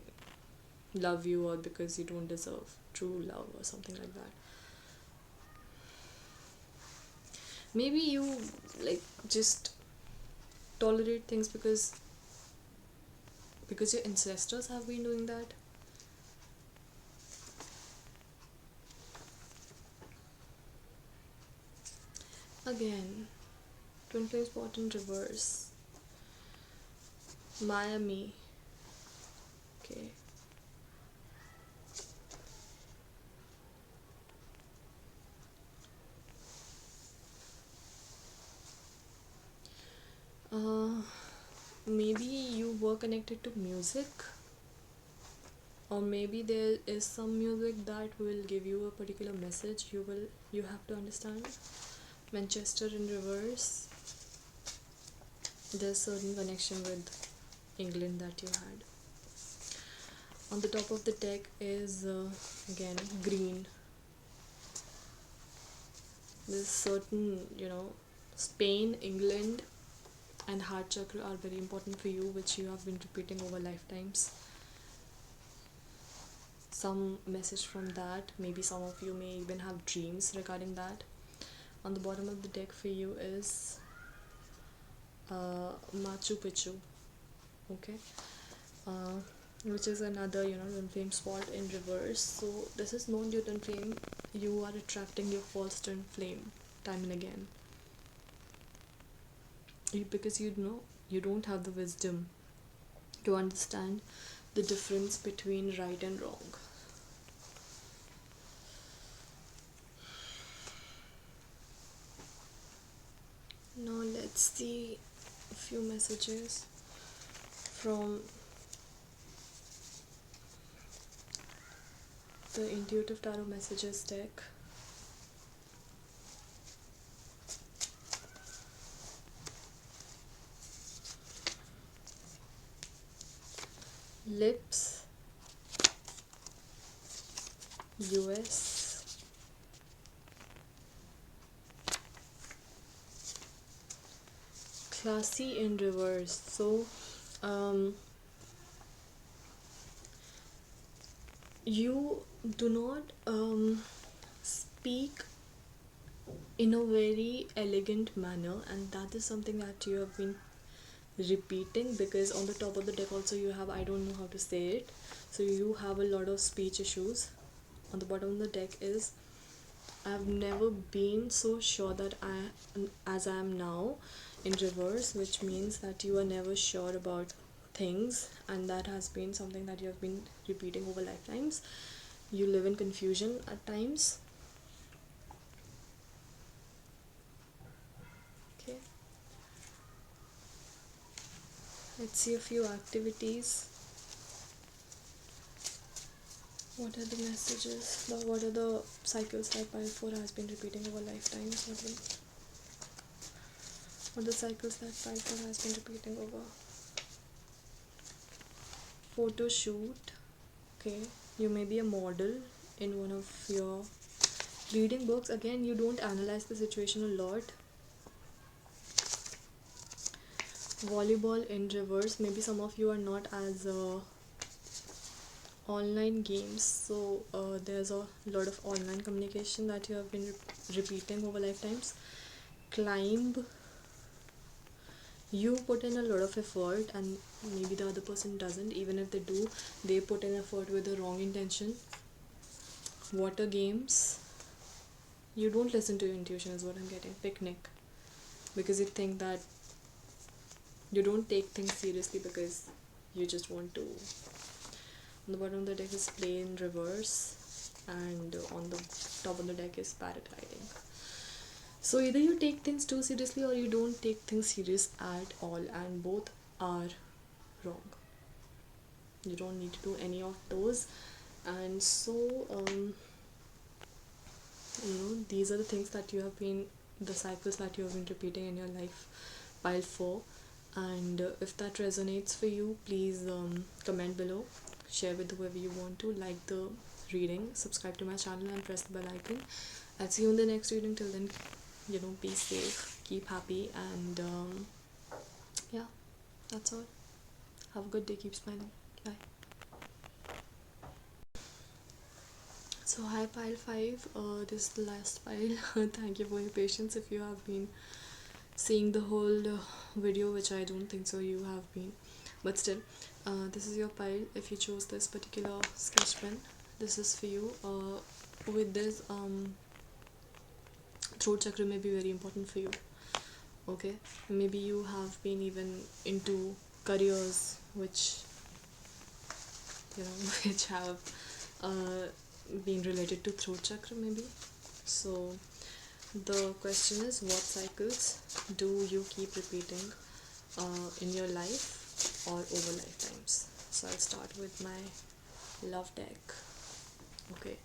love you, or because you don't deserve true love or something like that. Maybe you like just tolerate things because your ancestors have been doing that. Again, twin flame spot in reverse. Miami. Okay. Maybe you were connected to music, or maybe there is some music that will give you a particular message you have to understand. Manchester in reverse. There's certain connection with England that you had. On the top of the deck is again green. There's certain, Spain, England and heart chakra are very important for you, which you have been repeating over lifetimes. Some message from that. Maybe some of you may even have dreams regarding that. On the bottom of the deck for you is Machu Picchu. Okay, which is another, twin flame spot in reverse. So this is known to twin flame. You are attracting your false twin flame time and again. Because you don't have the wisdom to understand the difference between right and wrong. Now let's see a few messages from the Intuitive Tarot Messages deck. Lips, US, classy in reverse. So you do not speak in a very elegant manner, and that is something that you have been repeating, because on the top of the deck also you have I don't know how to say it. So you have a lot of speech issues. On the bottom of the deck is I've never been so sure that as I am now, in reverse, which means that you are never sure about things, and that has been something that you have been repeating over lifetimes. You live in confusion at times. Okay, let's see a few activities. What are the messages? What are the cycles that Pile 4 has been repeating over lifetimes? What are the cycles that Pile 4 has been repeating over? Photo shoot. Okay, you may be a model in one of your reading books. Again, you don't analyze the situation a lot. volleyball in reverse. Maybe some of you are not as online games, so there's a lot of online communication that you have been repeating over lifetimes. Climb, you put in a lot of effort and maybe the other person doesn't. Even if they do, they put in effort with the wrong intention. Water games, you don't listen to your intuition is what I'm getting. Picnic, because you think that you don't take things seriously because you just want to. On the bottom of the deck is play in reverse, and on the top of the deck is paragliding. So either you take things too seriously or you don't take things serious at all, and both are wrong. You don't need to do any of those. And so these are the things that you have been, the cycles that you have been repeating in your life. Pile 4. And if that resonates for you, please comment below, share with whoever you want to, like the reading, subscribe to my channel and press the bell icon. I'll see you in the next reading. Till then, be safe, keep happy, and yeah, that's all. Have a good day, keep smiling, bye. So hi pile 5, this is the last pile. Thank you for your patience if you have been seeing the whole video, which I don't think so you have been, but still, this is your pile. If you chose this particular sketch pen, this is for you. With this, throat chakra may be very important for you. Okay, maybe you have been even into careers which which have been related to throat chakra maybe. So the question is, what cycles do you keep repeating in your life or over lifetimes? So I'll start with my love deck. Okay,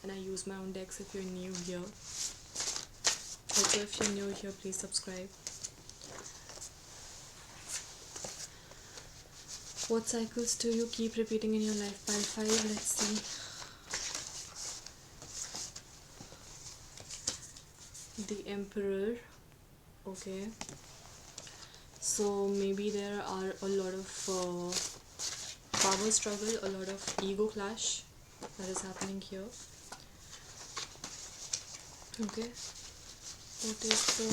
and I use my own decks if you're new here. Also, if you're new here, please subscribe. What cycles do you keep repeating in your life? Pile 5, let's see. The Emperor. Okay, so maybe there are a lot of power struggle, a lot of ego clash that is happening here. Okay, what is the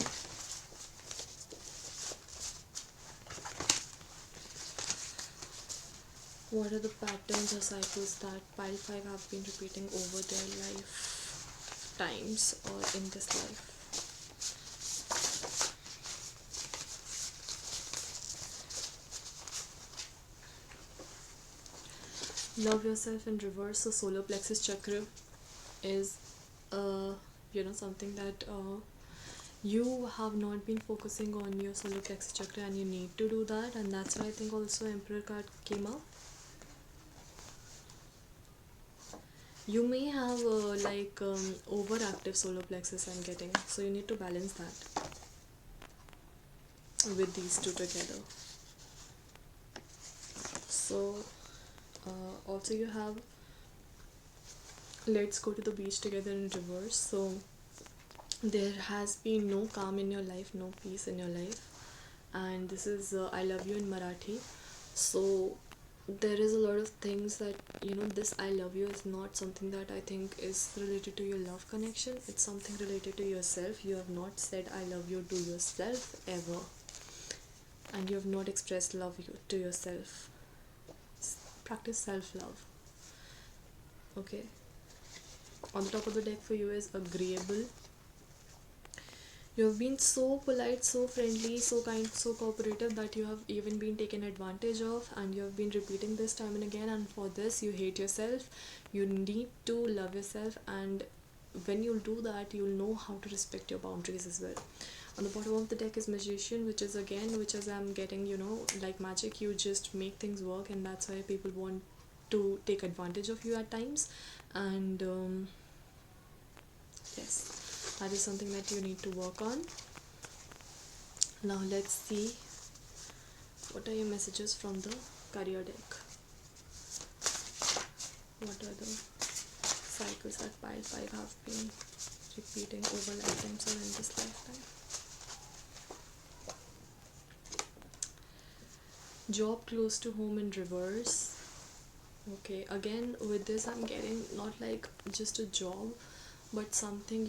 what are the patterns or cycles that pile 5 have been repeating over their lifetimes or in this life? Love yourself in reverse. So solar plexus chakra is something that you have not been focusing on your solar plexus chakra, and you need to do that, and that's why I think also Emperor card came up. You may have overactive solar plexus, I'm getting, so you need to balance that with these two together. So also you have let's go to the beach together in reverse. So there has been no calm in your life, no peace in your life, and this is I love you in Marathi. So there is a lot of things that this I love you is not something that I think is related to your love connection. It's something related to yourself. You have not said I love you to yourself ever, and you have not expressed love to yourself. Practice self-love. Okay, on the top of the deck for you is agreeable. You have been so polite, so friendly, so kind, so cooperative that you have even been taken advantage of, and you have been repeating this time and again, and for this you hate yourself. You need to love yourself, and when you'll do that, you'll know how to respect your boundaries as well. On the bottom of the deck is magician, which is I'm getting, like magic, you just make things work, and that's why people want to take advantage of you at times. And yes, that is something that you need to work on. Now let's see what are your messages from the career deck. What are the cycles that pile 5 have been repeating over lifetimes or in this lifetime? Job close to home in reverse. Okay, again with this I'm getting not like just a job, but something,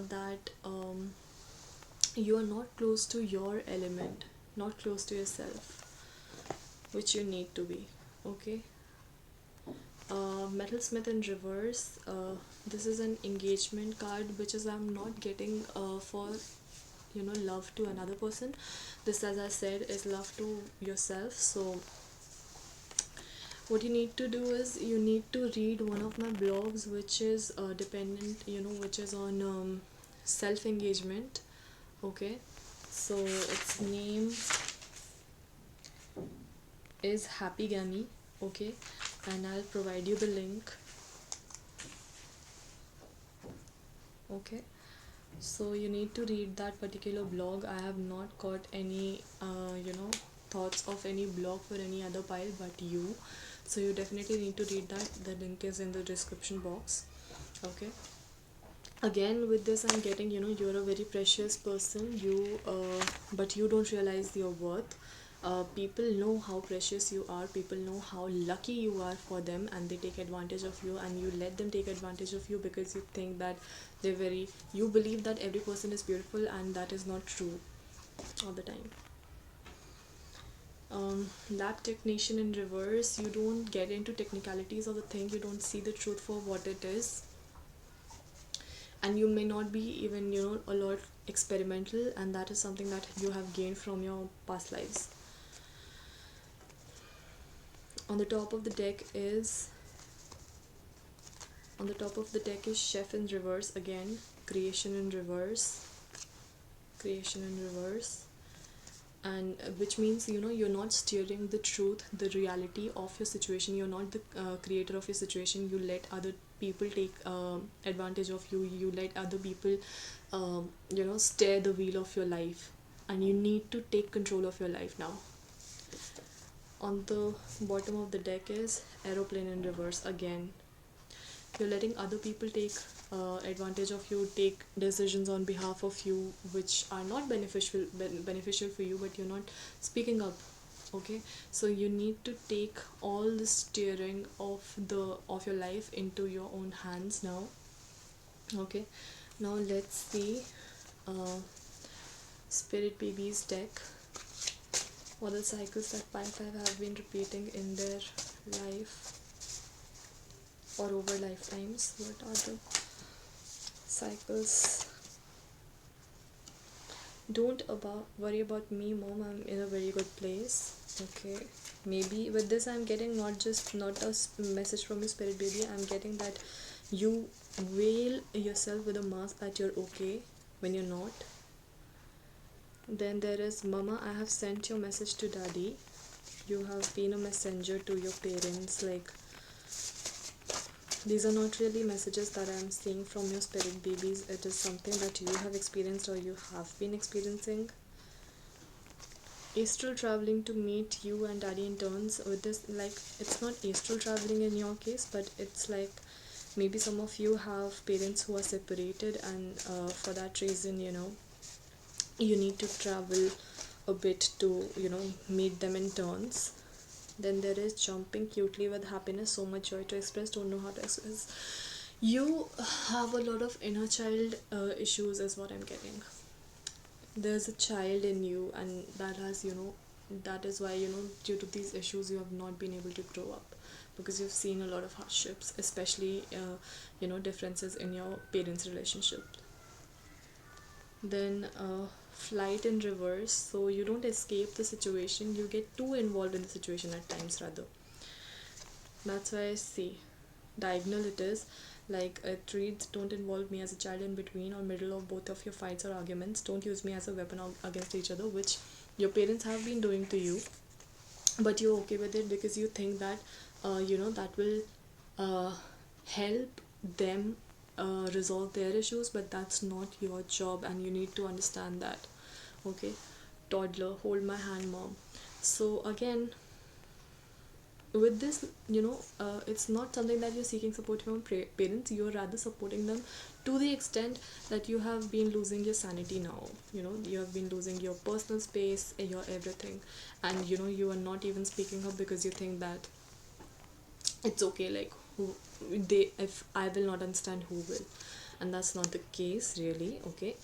that you are not close to your element, not close to yourself, which you need to be. Okay. Metalsmith in reverse. This is an engagement card, which is I'm not getting for love to another person. This, as I said, is love to yourself. So what you need to do is you need to read one of my blogs, which is dependent, which is on self engagement. Okay, so its name is Happy Gummy. Okay, and I'll provide you the link. Okay, so you need to read that particular blog. I have not got any thoughts of any blog for any other pile but you, so you definitely need to read that. The link is in the description box. Okay, again with this I'm getting, you're a very precious person. But you don't realize your worth. People know how precious you are, people know how lucky you are for them, and they take advantage of you, and you let them take advantage of you because you think that you believe that every person is beautiful, and that is not true all the time. Lab technician in reverse. You don't get into technicalities of the thing, you don't see the truth for what it is, and you may not be even a lot experimental, and that is something that you have gained from your past lives. On the top of the deck is chef in reverse. Again, creation in reverse, and which means you're not steering the truth, the reality of your situation. You're not the creator of your situation. You let other people take advantage of you. You let other people steer the wheel of your life, and you need to take control of your life now. On the bottom of the deck is aeroplane in reverse. Again, you're letting other people take advantage of you, take decisions on behalf of you, which are not beneficial for you, but you're not speaking up. Okay, so you need to take all the steering of your life into your own hands now. Okay, now let's see Spirit Babies deck. What are the cycles that Pi 5 have been repeating in their life or over lifetimes? What are the cycles? Don't worry about me, mom, I'm in a very good place. Okay, maybe with this I'm getting not a message from your spirit baby. I'm getting that you veil yourself with a mask that you're okay when you're not. Then there is mama, I have sent your message to daddy. You have been a messenger to your parents. Like, these are not really messages that I am seeing from your spirit babies. It is something that you have experienced or you have been experiencing. Astral traveling to meet you and daddy in turns. With this, like, it's not astral traveling in your case, but it's like maybe some of you have parents who are separated, and for that reason you need to travel a bit to meet them in turns. Then there is jumping cutely with happiness, so much joy to express, don't know how to express. You have a lot of inner child issues is what I'm getting. There's a child in you, and that is why due to these issues you have not been able to grow up, because you've seen a lot of hardships, especially differences in your parents' relationship. Then flight in reverse. So you don't escape the situation, you get too involved in the situation at times rather. That's why I see diagonal it is. Like it reads, don't involve me as a child in between or middle of both of your fights or arguments. Don't use me as a weapon against each other, which your parents have been doing to you, but you're okay with it because you think that that will help them resolve their issues, but that's not your job, and you need to understand that. Okay, toddler, hold my hand, mom. So again, with this, it's not something that you're seeking support from parents. You're rather supporting them to the extent that you have been losing your sanity now. You have been losing your personal space, your everything, and you are not even speaking up because you think that it's okay, like who they if I will not understand, who will? And that's not the case, really. Okay,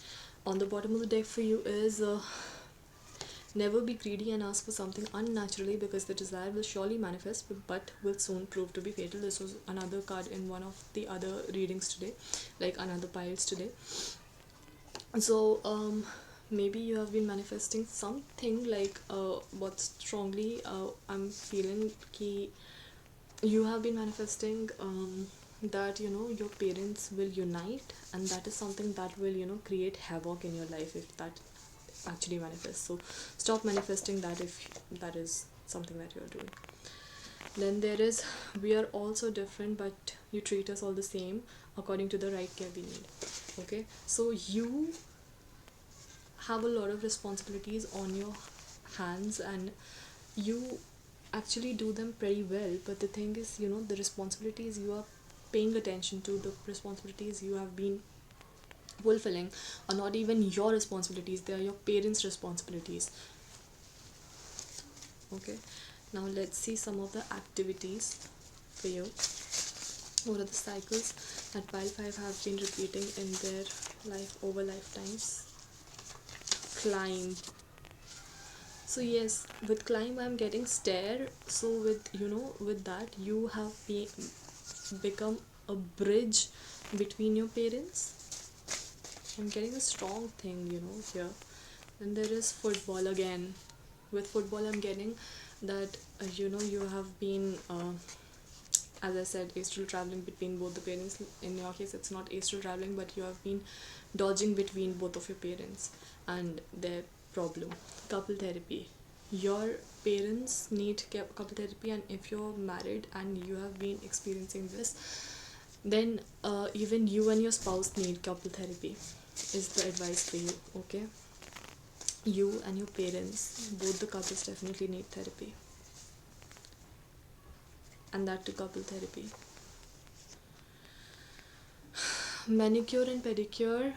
on the bottom of the deck for you is never be greedy and ask for something unnaturally, because the desire will surely manifest but will soon prove to be fatal. This was another card in one of the other readings today, like another piles today. So maybe you have been manifesting something, like what strongly I'm feeling ki you have been manifesting that your parents will unite, and that is something that will create havoc in your life if that actually manifests. So stop manifesting that if that is something that you're doing. Then there is, we are all so different but you treat us all the same, according to the right care we need. Okay, so you have a lot of responsibilities on your hands, and you actually do them pretty well. But the thing is, the responsibilities you are paying attention to, the responsibilities you have been fulfilling, are not even your responsibilities, they are your parents' responsibilities. Okay, now let's see some of the activities for you. What are the cycles that pile 5 have been repeating in their life over lifetimes? Climb. So yes, with climb I'm getting stare. So with with that you have become a bridge between your parents. I'm getting a strong thing here. And there is football again. With football I'm getting that you have been as I said, astral traveling between both the parents. In your case it's not astral traveling, but you have been dodging between both of your parents and their problem. Couple therapy. Your parents need couple therapy, and if you're married and you have been experiencing this, then even you and your spouse need couple therapy, is the advice for you. Okay, you and your parents, both the couples definitely need therapy, and that to couple therapy. Manicure and pedicure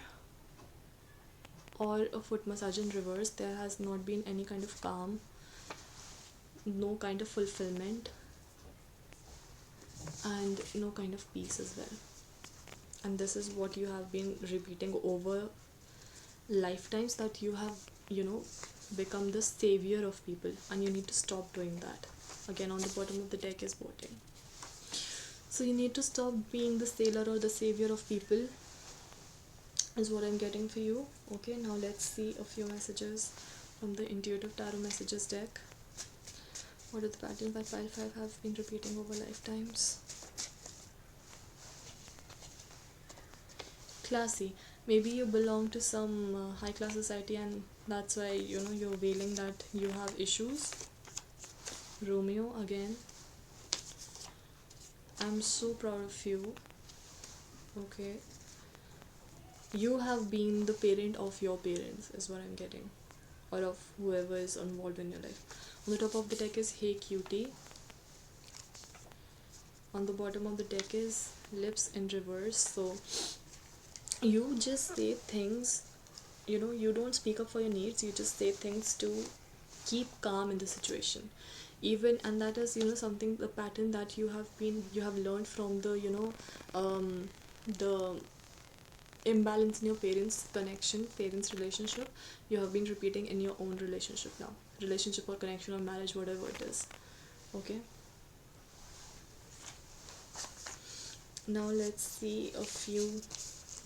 or a foot massage in reverse, there has not been any kind of calm, no kind of fulfillment, and no kind of peace as well. And this is what you have been repeating over lifetimes, that you have become the savior of people, and you need to stop doing that. Again, on the bottom of the deck is boating. So you need to stop being the sailor or the savior of people, is what I'm getting for you. Okay, now let's see a few messages from the Intuitive Tarot Messages deck. What are the patterns that pile 5 have been repeating over lifetimes? Classy. Maybe you belong to some high class society, and that's why you're wailing that you have issues. Romeo again. I'm so proud of you. Okay, you have been the parent of your parents, is what I'm getting, or of whoever is involved in your life. On the top of the deck is Hey Cutie. On the bottom of the deck is Lips in reverse. So you just say things, you don't speak up for your needs, you just say things to keep calm in the situation. Even, and that is something, the pattern that you have learned from the the imbalance in your parents connection, parents relationship, you have been repeating in your own relationship now, relationship or connection or marriage, whatever it is. Okay, now let's see a few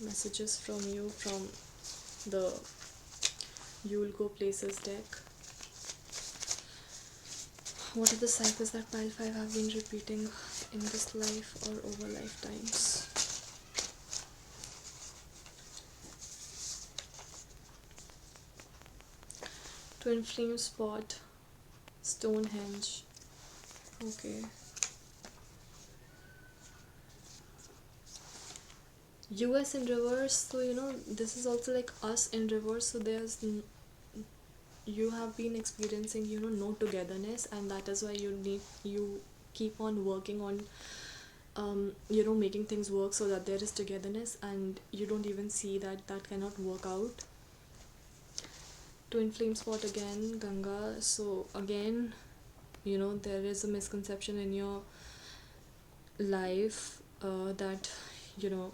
messages from you from the You'll Go Places deck. What are the cycles that pile 5 have been repeating in this life or over lifetimes? Twin Flame Spot, Stonehenge. Okay. US in reverse, so this is also like us in reverse. So there's you have been experiencing no togetherness, and that is why you keep on working on making things work so that there is togetherness, and you don't even see that that cannot work out. Twin flame spot again, Ganga. So again, there is a misconception in your life that you know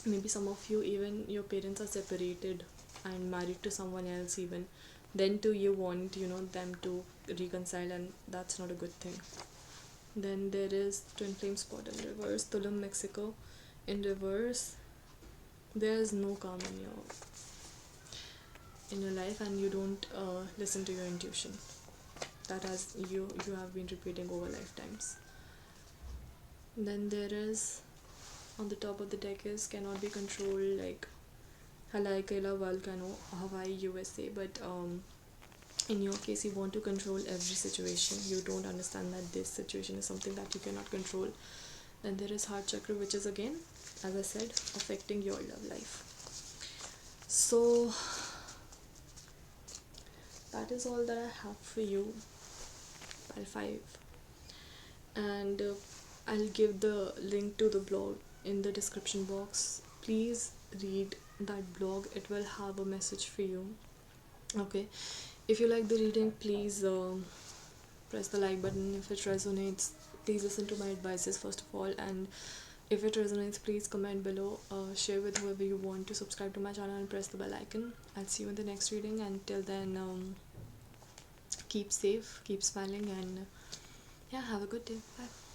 maybe some of you, even your parents are separated and married to someone else, even then too you want them to reconcile, and that's not a good thing. Then there is twin flame spot in reverse, Tulam, Mexico in reverse. There is no calm in your life, and you don't listen to your intuition. That has you have been repeating over lifetimes. Then there is, on the top of the deck, is cannot be controlled, like Halai Kaila Volcano, Hawaii, USA. But in your case, you want to control every situation. You don't understand that this situation is something that you cannot control. Then there is heart chakra, which is again, as I said, affecting your love life. So that is all that I have for you. Pile 5. And I'll give the link to the blog in the description box. Please read that blog, it will have a message for you. Okay, if you like the reading, please press the like button. If it resonates, please listen to my advices first of all, and if it resonates, please comment below, share with whoever you want to, subscribe to my channel and press the bell icon. I'll see you in the next reading. Until then, keep safe, keep smiling, and yeah, have a good day. Bye.